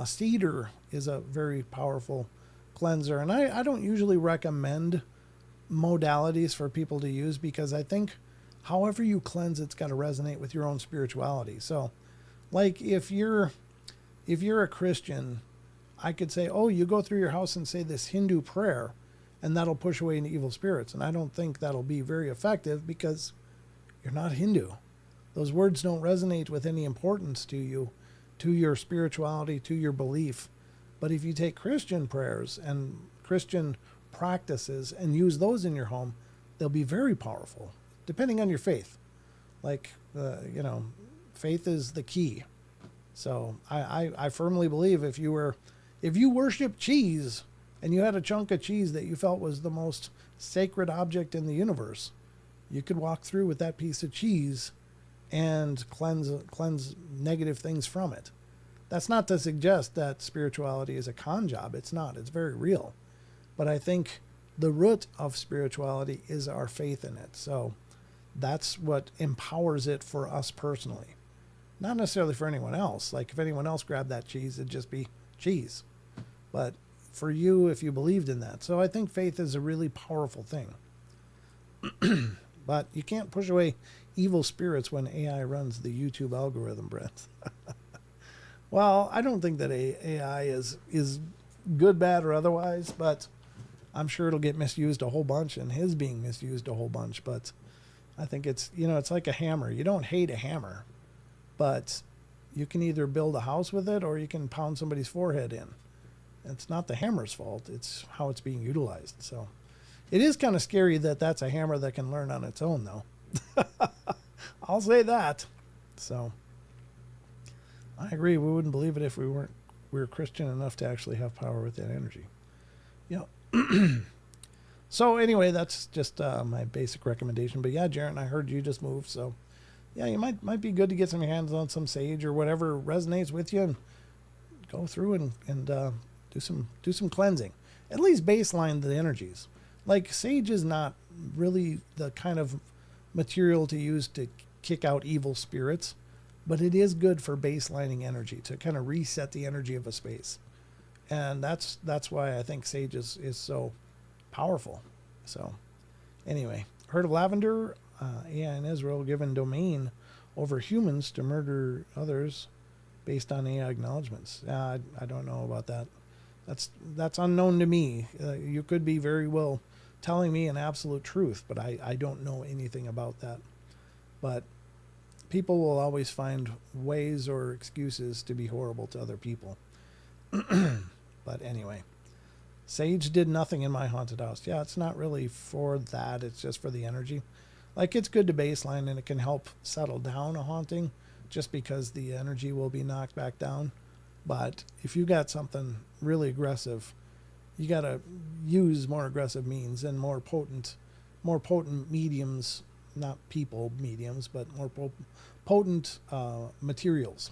Cedar is a very powerful cleanser, and I don't usually recommend modalities for people to use, because I think however you cleanse, it's got to resonate with your own spirituality. So like if you're a Christian, I could say, oh, you go through your house and say this Hindu prayer, and that'll push away any evil spirits. And I don't think that'll be very effective, because you're not Hindu. Those words don't resonate with any importance to you, to your spirituality, to your belief. But if you take Christian prayers and Christian practices and use those in your home, they'll be very powerful, depending on your faith. Like, faith is the key. So I firmly believe if you worship cheese and you had a chunk of cheese that you felt was the most sacred object in the universe, you could walk through with that piece of cheese and cleanse negative things from it. That's not to suggest that spirituality is a con job. It's not. It's very real. But I think the root of spirituality is our faith in it. So that's what empowers it for us personally. Not necessarily for anyone else. Like if anyone else grabbed that cheese, it'd just be cheese. But for you, if you believed in that. So I think faith is a really powerful thing. But you can't push away evil spirits when AI runs the YouTube algorithm, Brent. Well, I don't think that AI is good, bad, or otherwise, but I'm sure it'll get misused a whole bunch, and is being misused a whole bunch. But I think it's like a hammer. You don't hate a hammer, but you can either build a house with it or you can pound somebody's forehead in. It's not the hammer's fault. It's how it's being utilized. So it is kind of scary that that's a hammer that can learn on its own, though. I'll say that. So I agree. We wouldn't believe it if we were Christian enough to actually have power with that energy. Yeah. So anyway, that's just my basic recommendation. But yeah, Jared, I heard you just moved, so yeah, you might be good to get some hands on some sage or whatever resonates with you, and go through and do some cleansing. At least baseline the energies. Like sage is not really the kind of material to use to kick out evil spirits, but it is good for baselining energy, to kind of reset the energy of a space. And that's why I think sage is so powerful. So anyway, heard of lavender? AI in Israel given domain over humans to murder others based on AI acknowledgments. I don't know about that. That's unknown to me. You could be very well telling me an absolute truth, but I don't know anything about that. But people will always find ways or excuses to be horrible to other people. But anyway, sage did nothing in my haunted house. Yeah, it's not really for that. It's just for the energy. Like, it's good to baseline, and it can help settle down a haunting just because the energy will be knocked back down. But if you got something really aggressive, you got to use more aggressive means and more potent mediums, not people mediums, but more potent materials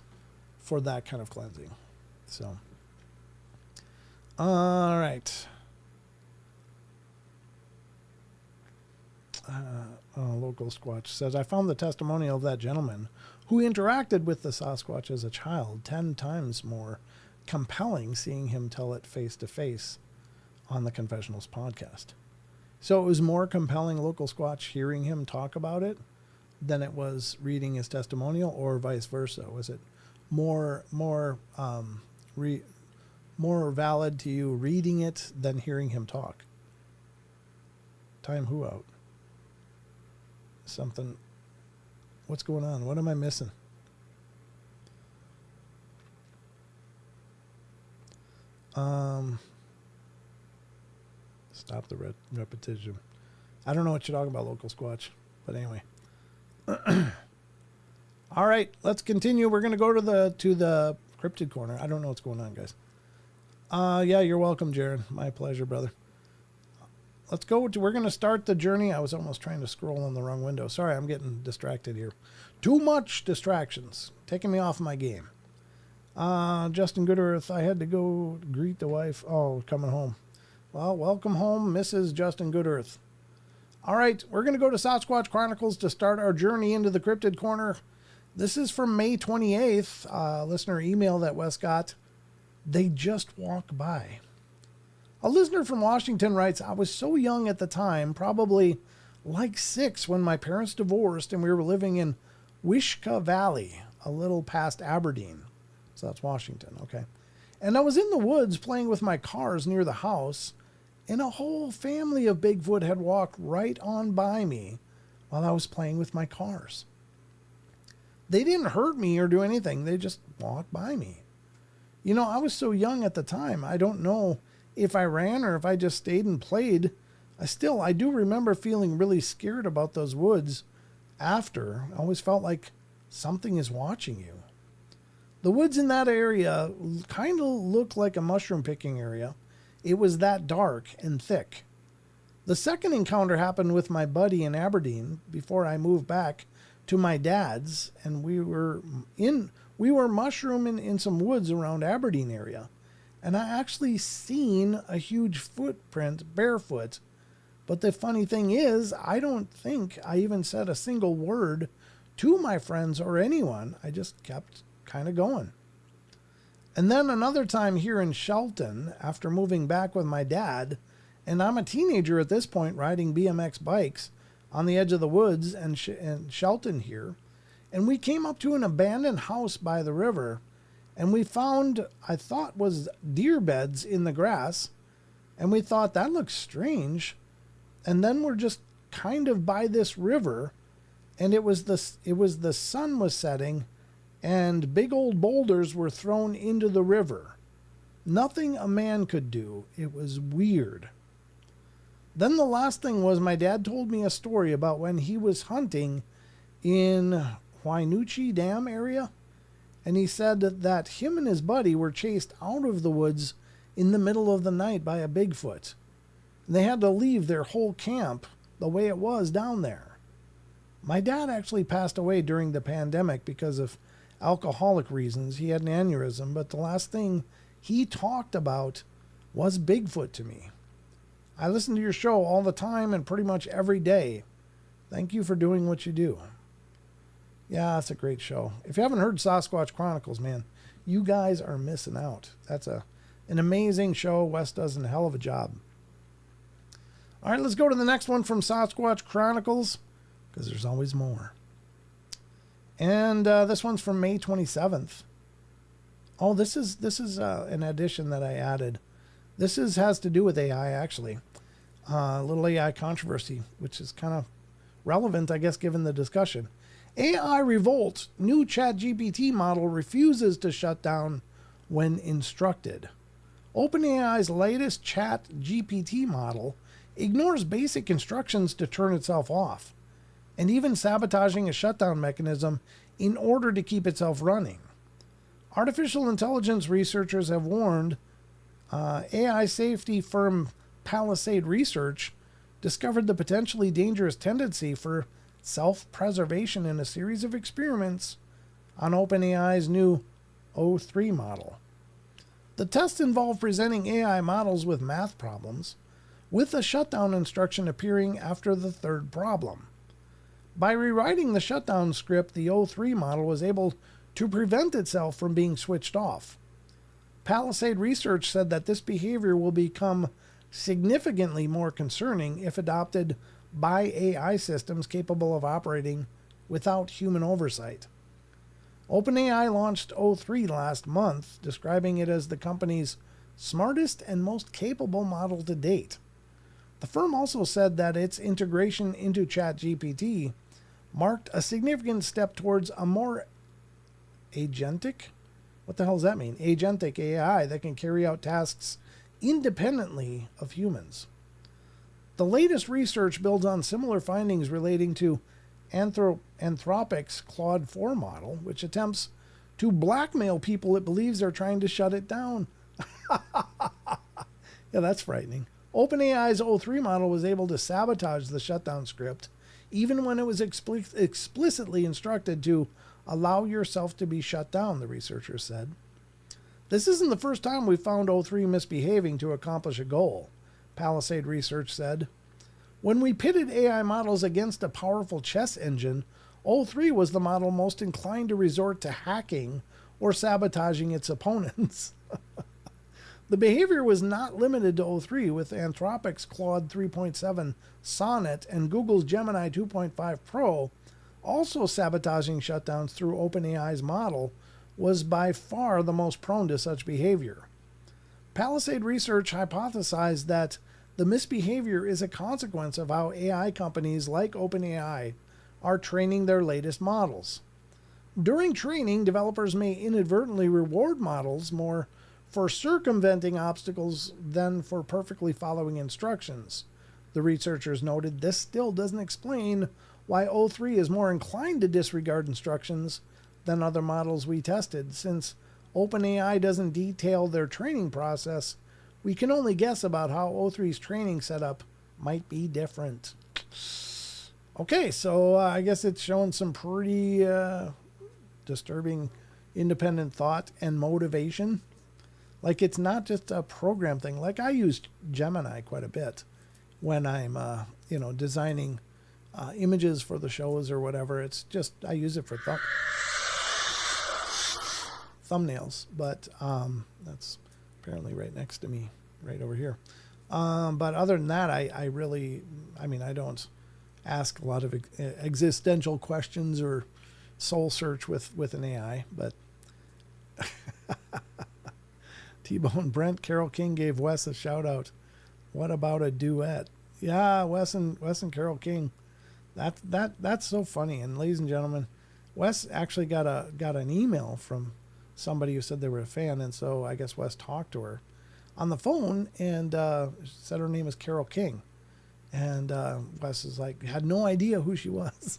for that kind of cleansing. So, all right. Local Squatch says, I found the testimonial of that gentleman who interacted with the Sasquatch as a child 10 times more compelling seeing him tell it face to face on the Confessionals podcast. So it was more compelling, Local Squatch, hearing him talk about it than it was reading his testimonial, or vice versa? Was it more valid to you reading it than hearing him talk? Time who out? Something. What's going on? What am I missing? Stop the repetition. I don't know what you're talking about, Local Squatch, but anyway. All right, let's continue. We're going to go to the cryptid corner. I don't know what's going on, guys. Yeah, you're welcome, Jared. My pleasure, brother. Let's go to, we're going to start the journey. I was almost trying to scroll in the wrong window. Sorry, I'm getting distracted here. Too much distractions. Taking me off my game. Justin Goodearth, I had to go greet the wife. Oh, coming home. Well, welcome home, Mrs. Justin Goodearth. All right, we're going to go to Sasquatch Chronicles to start our journey into the cryptid corner. This is from May 28th. Listener email that Wes got. They just walk by. A listener from Washington writes, I was so young at the time, probably like 6 when my parents divorced and we were living in Wishka Valley, a little past Aberdeen. So that's Washington, okay. And I was in the woods playing with my cars near the house, and a whole family of Bigfoot had walked right on by me while I was playing with my cars. They didn't hurt me or do anything. They just walked by me. You know, I was so young at the time. I don't know if I ran or if I just stayed and played. I do remember feeling really scared about those woods after. I always felt like something is watching you. The woods in that area kind of looked like a mushroom picking area. It was that dark and thick. The second encounter happened with my buddy in Aberdeen before I moved back to my dad's, and we were mushrooming in some woods around Aberdeen area. And I actually seen a huge footprint barefoot. But the funny thing is, I don't think I even said a single word to my friends or anyone. I just kept kind of going. And then another time here in Shelton, after moving back with my dad, and I'm a teenager at this point riding BMX bikes on the edge of the woods and Shelton here, and we came up to an abandoned house by the river, and we found, I thought was deer beds in the grass, and we thought that looks strange. And then we're just kind of by this river, and it was the sun was setting, and big old boulders were thrown into the river. Nothing a man could do. It was weird. Then the last thing was my dad told me a story about when he was hunting in Wainuchi Dam area. And he said that him and his buddy were chased out of the woods in the middle of the night by a Bigfoot. And they had to leave their whole camp the way it was down there. My dad actually passed away during the pandemic because of alcoholic reasons. He had an aneurysm, but the last thing he talked about was Bigfoot to me. I listen to your show all the time and pretty much every day. Thank you for doing what you do. Yeah, that's a great show. If you haven't heard Sasquatch Chronicles, man, you guys are missing out. That's an amazing show. Wes does a hell of a job. All right, let's go to the next one from Sasquatch Chronicles, because there's always more. And this one's from May 27th. Oh, this is an addition that I added. This has to do with AI, actually. A little AI controversy, which is kind of relevant, I guess, given the discussion. AI revolt. New ChatGPT model refuses to shut down when instructed. OpenAI's latest ChatGPT model ignores basic instructions to turn itself off, and even sabotaging a shutdown mechanism in order to keep itself running. Artificial intelligence researchers have warned AI safety firm Palisade Research discovered the potentially dangerous tendency for self-preservation in a series of experiments on OpenAI's new O3 model. The tests involve presenting AI models with math problems, with a shutdown instruction appearing after the third problem. By rewriting the shutdown script, the O3 model was able to prevent itself from being switched off. Palisade Research said that this behavior will become significantly more concerning if adopted by AI systems capable of operating without human oversight. OpenAI launched O3 last month, describing it as the company's smartest and most capable model to date. The firm also said that its integration into ChatGPT marked a significant step towards a more agentic? What the hell does that mean? Agentic AI that can carry out tasks independently of humans. The latest research builds on similar findings relating to Anthropic's Claude 4 model, which attempts to blackmail people it believes are trying to shut it down. Yeah, that's frightening. OpenAI's O3 model was able to sabotage the shutdown script, even when it was explicitly instructed to allow yourself to be shut down, the researchers said. This isn't the first time we've found O3 misbehaving to accomplish a goal, Palisade Research said. When we pitted AI models against a powerful chess engine, O3 was the model most inclined to resort to hacking or sabotaging its opponents. The behavior was not limited to O3, with Anthropic's Claude 3.7 Sonnet and Google's Gemini 2.5 Pro also sabotaging shutdowns through OpenAI's model was by far the most prone to such behavior. Palisade Research hypothesized that the misbehavior is a consequence of how AI companies like OpenAI are training their latest models. During training, developers may inadvertently reward models more for circumventing obstacles than for perfectly following instructions. The researchers noted this still doesn't explain why O3 is more inclined to disregard instructions than other models we tested. Since OpenAI doesn't detail their training process, we can only guess about how O3's training setup might be different. Okay, so I guess it's showing some pretty disturbing independent thought and motivation. Like, it's not just a program thing. Like, I use Gemini quite a bit when I'm, designing images for the shows or whatever. It's just, I use it for thumbnails. But that's apparently right next to me, right over here. But other than that, I don't ask a lot of existential questions or soul search with an AI, but T-Bone Brent, Carol King gave Wes a shout out. What about a duet? Yeah, Wes and Carol King. That's so funny. And ladies and gentlemen, Wes actually got an email from somebody who said they were a fan, and so I guess Wes talked to her on the phone and said her name is Carol King. And Wes is like, had no idea who she was.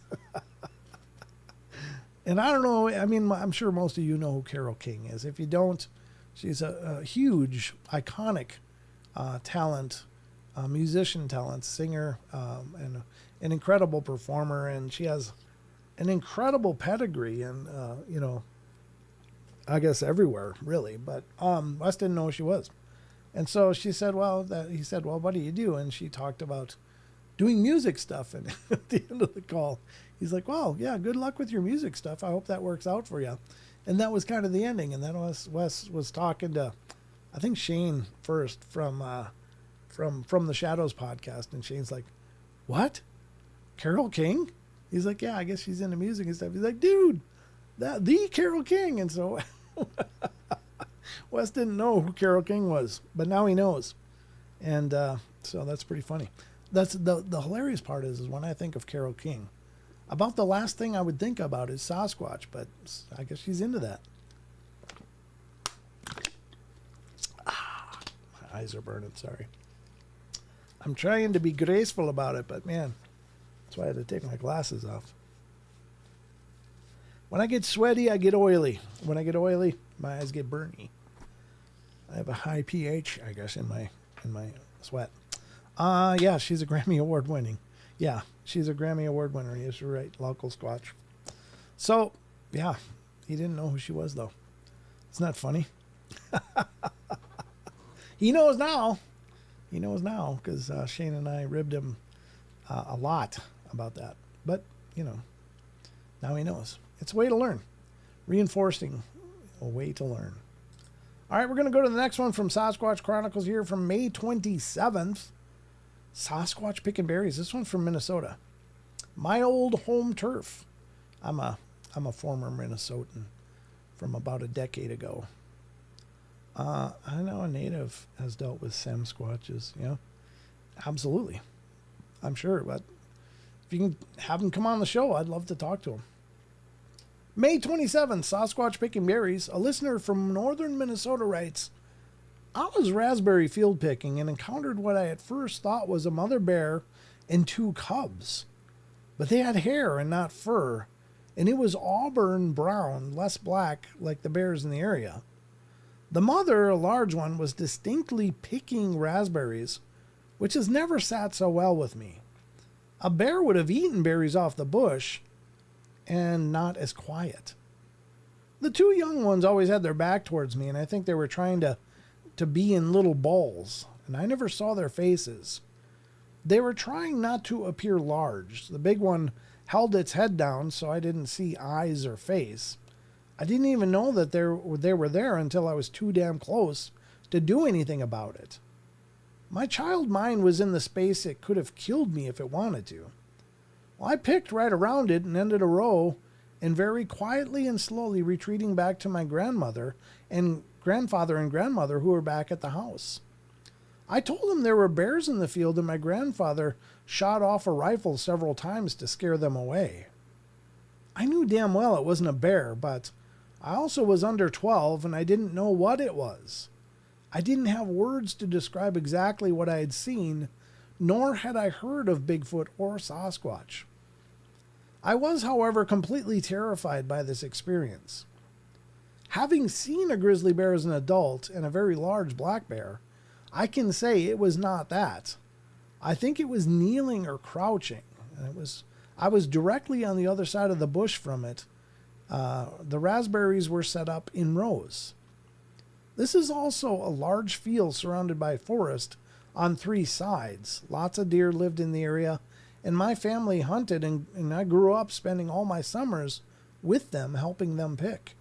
And I don't know, I mean, I'm sure most of you know who Carol King is. If you don't, she's a huge, iconic talent, musician talent, singer, and an incredible performer. And she has an incredible pedigree and, I guess everywhere, really. But Wes didn't know who she was. And so she said, he said, well, what do you do? And she talked about doing music stuff. And at the end of the call, he's like, well, yeah, good luck with your music stuff. I hope that works out for you. And that was kind of the ending. And then Wes was talking to, I think, Shane first from the Shadows podcast. And Shane's like, what? Carol King? He's like, yeah, I guess she's into music and stuff. He's like, dude, the Carol King. And so Wes didn't know who Carol King was, but now he knows. And so that's pretty funny. That's the hilarious part is when I think of Carol King, about the last thing I would think about is Sasquatch, but I guess she's into that. My eyes are burning, sorry. I'm trying to be graceful about it, but man, that's why I had to take my glasses off. When I get sweaty, I get oily. When I get oily, my eyes get burny. I have a high pH, I guess, in my sweat. Yeah, she's a Grammy Award winning. Yeah, she's a Grammy Award winner. Yes, you're right. Local Squatch. So, yeah, he didn't know who she was, though. It's not funny. He knows now. He knows now because Shane and I ribbed him a lot about that. But, now he knows. It's a way to learn. Reinforcing a way to learn. All right, we're going to go to the next one from Sasquatch Chronicles here from May 27th. Sasquatch picking berries. This one's from Minnesota. My old home turf. I'm a former Minnesotan from about a decade ago. I know a native has dealt with Sasquatches. Absolutely. I'm sure, but if you can have him come on the show, I'd love to talk to him. May 27th, Sasquatch picking berries. A listener from northern Minnesota writes, I was raspberry field picking and encountered what I at first thought was a mother bear and 2 cubs. But they had hair and not fur, and it was auburn brown, less black like the bears in the area. The mother, a large one, was distinctly picking raspberries, which has never sat so well with me. A bear would have eaten berries off the bush and not as quiet. The 2 young ones always had their back towards me, and I think they were trying to be in little balls, and I never saw their faces. They were trying not to appear large. The big one held its head down, so I didn't see eyes or face. I didn't even know that they were there until I was too damn close to do anything about it. My child mind was in the space it could have killed me if it wanted to. Well, I picked right around it and ended a row, and very quietly and slowly retreating back to my grandfather and grandmother who were back at the house. I told them there were bears in the field, and my grandfather shot off a rifle several times to scare them away. I knew damn well it wasn't a bear, but I also was under 12 and I didn't know what it was. I didn't have words to describe exactly what I had seen, nor had I heard of Bigfoot or Sasquatch. I was, however, completely terrified by this experience. Having seen a grizzly bear as an adult and a very large black bear, I can say it was not that. I think it was kneeling or crouching. I was directly on the other side of the bush from it. The raspberries were set up in rows. This is also a large field surrounded by forest on 3 sides. Lots of deer lived in the area, and my family hunted, and I grew up spending all my summers with them, helping them pick.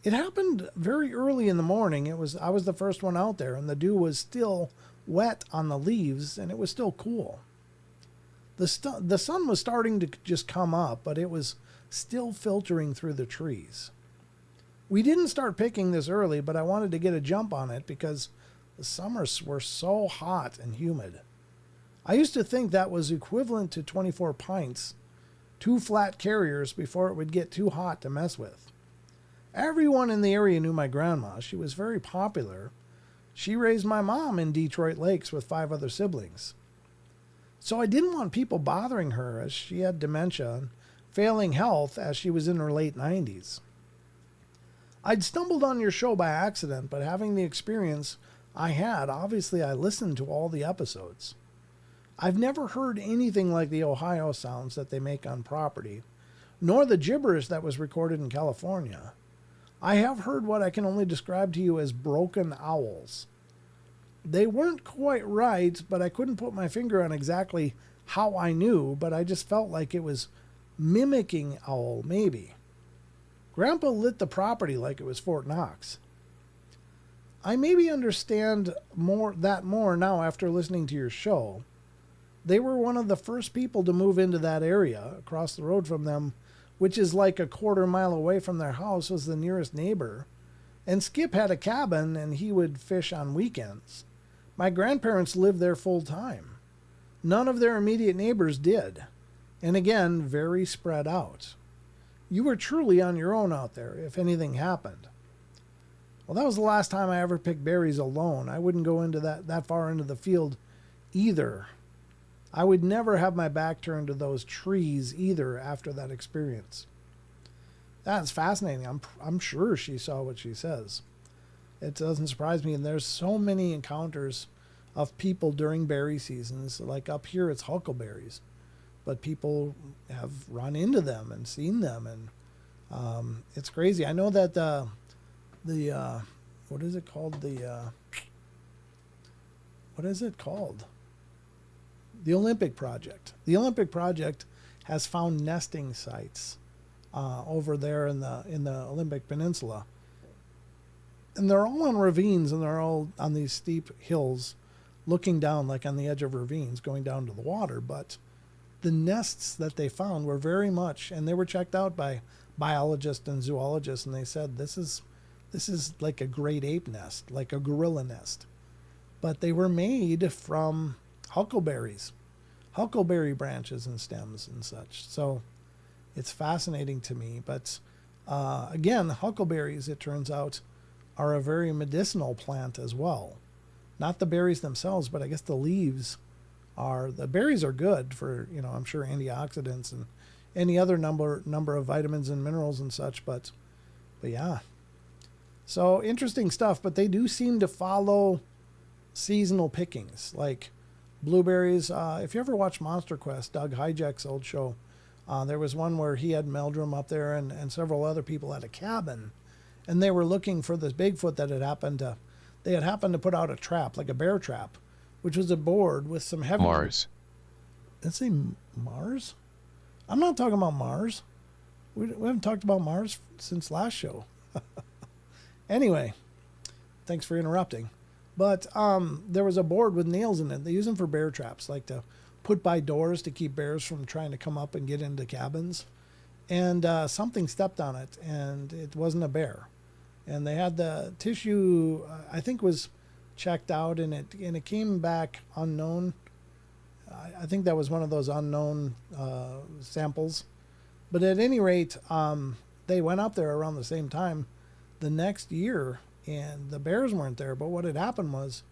It happened very early in the morning. I was the first one out there, and the dew was still wet on the leaves, and it was still cool. The sun was starting to just come up, but it was still filtering through the trees. We didn't start picking this early, but I wanted to get a jump on it because the summers were so hot and humid. I used to think that was equivalent to 24 pints, 2 flat carriers before it would get too hot to mess with. Everyone in the area knew my grandma. She was very popular. She raised my mom in Detroit Lakes with 5 other siblings. So I didn't want people bothering her as she had dementia and failing health as she was in her late 90s. I'd stumbled on your show by accident, but having the experience I had, obviously I listened to all the episodes. I've never heard anything like the Ohio sounds that they make on property, nor the gibberish that was recorded in California. I have heard what I can only describe to you as broken owls. They weren't quite right, but I couldn't put my finger on exactly how I knew, but I just felt like it was mimicking owl, maybe. Grandpa lit the property like it was Fort Knox. I maybe understand more now after listening to your show. They were one of the first people to move into that area. Across the road from them, which is like a quarter mile away from their house, was the nearest neighbor. And Skip had a cabin and he would fish on weekends. My grandparents lived there full time. None of their immediate neighbors did. And again, very spread out. You were truly on your own out there if anything happened. Well, that was the last time I ever picked berries alone. I wouldn't go into that far into the field either. I would never have my back turned to those trees either after that experience. That's fascinating. I'm sure she saw what she says. It doesn't surprise me. And there's so many encounters of people during berry seasons. Like up here, it's huckleberries. But people have run into them and seen them. And it's crazy. I know that the what is it called? what is it called? The Olympic Project. The Olympic Project has found nesting sites over there in the Olympic Peninsula. And they're all in ravines, and they're all on these steep hills looking down, like on the edge of ravines, going down to the water. But the nests that they found were very much, and they were checked out by biologists and zoologists, and they said this is like a great ape nest, like a gorilla nest. But they were made from huckleberries, huckleberry branches and stems and such. So it's fascinating to me. But again, huckleberries, it turns out, are a very medicinal plant as well. Not the berries themselves, but I guess the leaves are. The berries are good for, I'm sure, antioxidants and any other number of vitamins and minerals and such. But yeah. So interesting stuff. But they do seem to follow seasonal pickings, like blueberries. If you ever watch Monster Quest, Doug Hijack's old show, there was one where he had Meldrum up there and several other people at a cabin, and they were looking for this Bigfoot that had happened to put out a trap, like a bear trap, which was a board with some heavy... Mars. Let's say Mars? I'm not talking about Mars. We haven't talked about Mars since last show. Anyway, thanks for interrupting. But there was a board with nails in it. They use them for bear traps, like to put by doors to keep bears from trying to come up and get into cabins. And something stepped on it, and it wasn't a bear. And they had the tissue, I think, was checked out, and it came back unknown. I think that was one of those unknown samples. But at any rate, they went up there around the same time the next year, and the bears weren't there. But what had happened was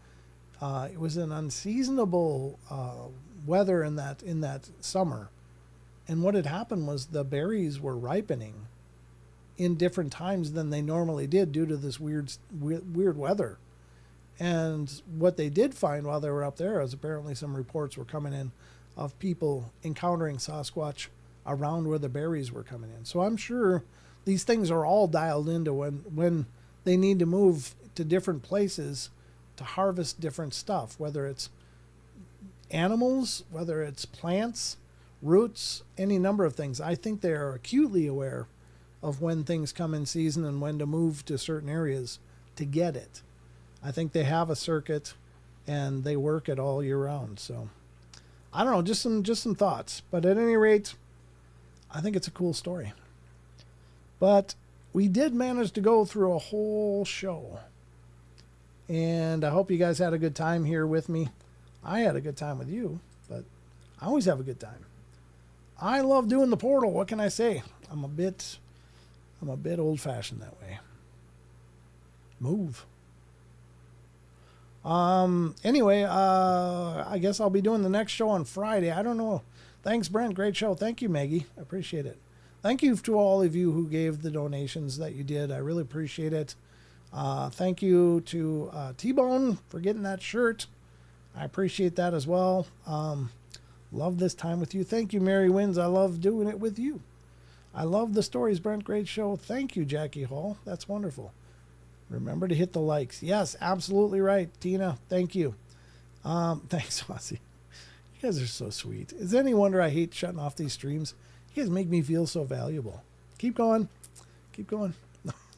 it was an unseasonable weather in that summer. And what had happened was the berries were ripening in different times than they normally did due to this weird weather. And what they did find while they were up there is apparently some reports were coming in of people encountering Sasquatch around where the berries were coming in. So I'm sure these things are all dialed into when they need to move to different places to harvest different stuff, whether it's animals, whether it's plants, roots, any number of things. I think they are acutely aware of when things come in season and when to move to certain areas to get it. I think they have a circuit and they work it all year round. So I don't know, just some thoughts. But at any rate, I think it's a cool story. But we did manage to go through a whole show. And I hope you guys had a good time here with me. I had a good time with you, but I always have a good time. I love doing the portal. What can I say? I'm a bit old-fashioned that way. Move. Anyway, I guess I'll be doing the next show on Friday. I don't know. Thanks, Brent. Great show. Thank you, Maggie. I appreciate it. Thank you to all of you who gave the donations that you did. I really appreciate it. Thank you to T-Bone for getting that shirt. I appreciate that as well. Love this time with you. Thank you, Mary Wins. I love doing it with you. I love the stories, Brent. Great show. Thank you, Jackie Hall. That's wonderful. Remember to hit the likes. Yes, absolutely right, Tina. Thank you. Thanks, Ozzy. You guys are so sweet. Is it any wonder I hate shutting off these streams? You guys make me feel so valuable. Keep going. Keep going.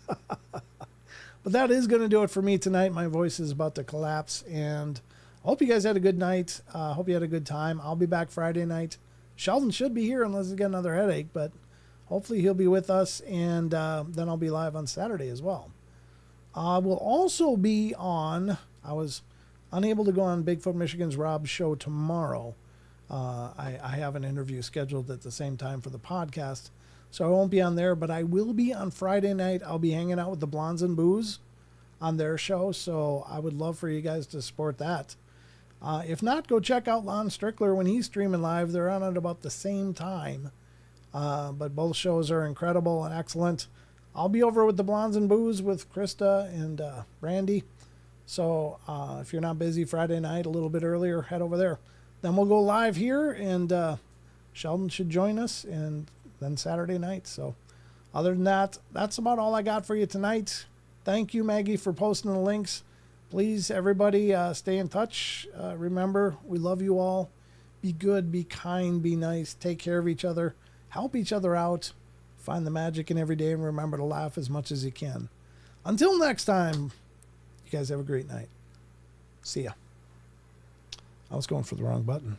But that is going to do it for me tonight. My voice is about to collapse, and I hope you guys had a good night. I hope you had a good time. I'll be back Friday night. Sheldon should be here unless he's got another headache, but hopefully he'll be with us, and then I'll be live on Saturday as well. We'll also be on, I was unable to go on Bigfoot Michigan's Rob's show tomorrow. I have an interview scheduled at the same time for the podcast, so I won't be on there, but I will be on Friday night. I'll be hanging out with the Blondes and Booze on their show, so I would love for you guys to support that. If not, go check out Lon Strickler when he's streaming live. They're on at about the same time, but both shows are incredible and excellent. I'll be over with the Blondes and Booze with Krista and Brandy. So if you're not busy Friday night, a little bit earlier, head over there. Then we'll go live here, and Sheldon should join us, and then Saturday night. So other than that, that's about all I got for you tonight. Thank you, Maggie, for posting the links. Please, everybody, stay in touch. Remember, we love you all. Be good, be kind, be nice. Take care of each other. Help each other out. Find the magic in every day, and remember to laugh as much as you can. Until next time, you guys have a great night. See ya. I was going for the wrong button.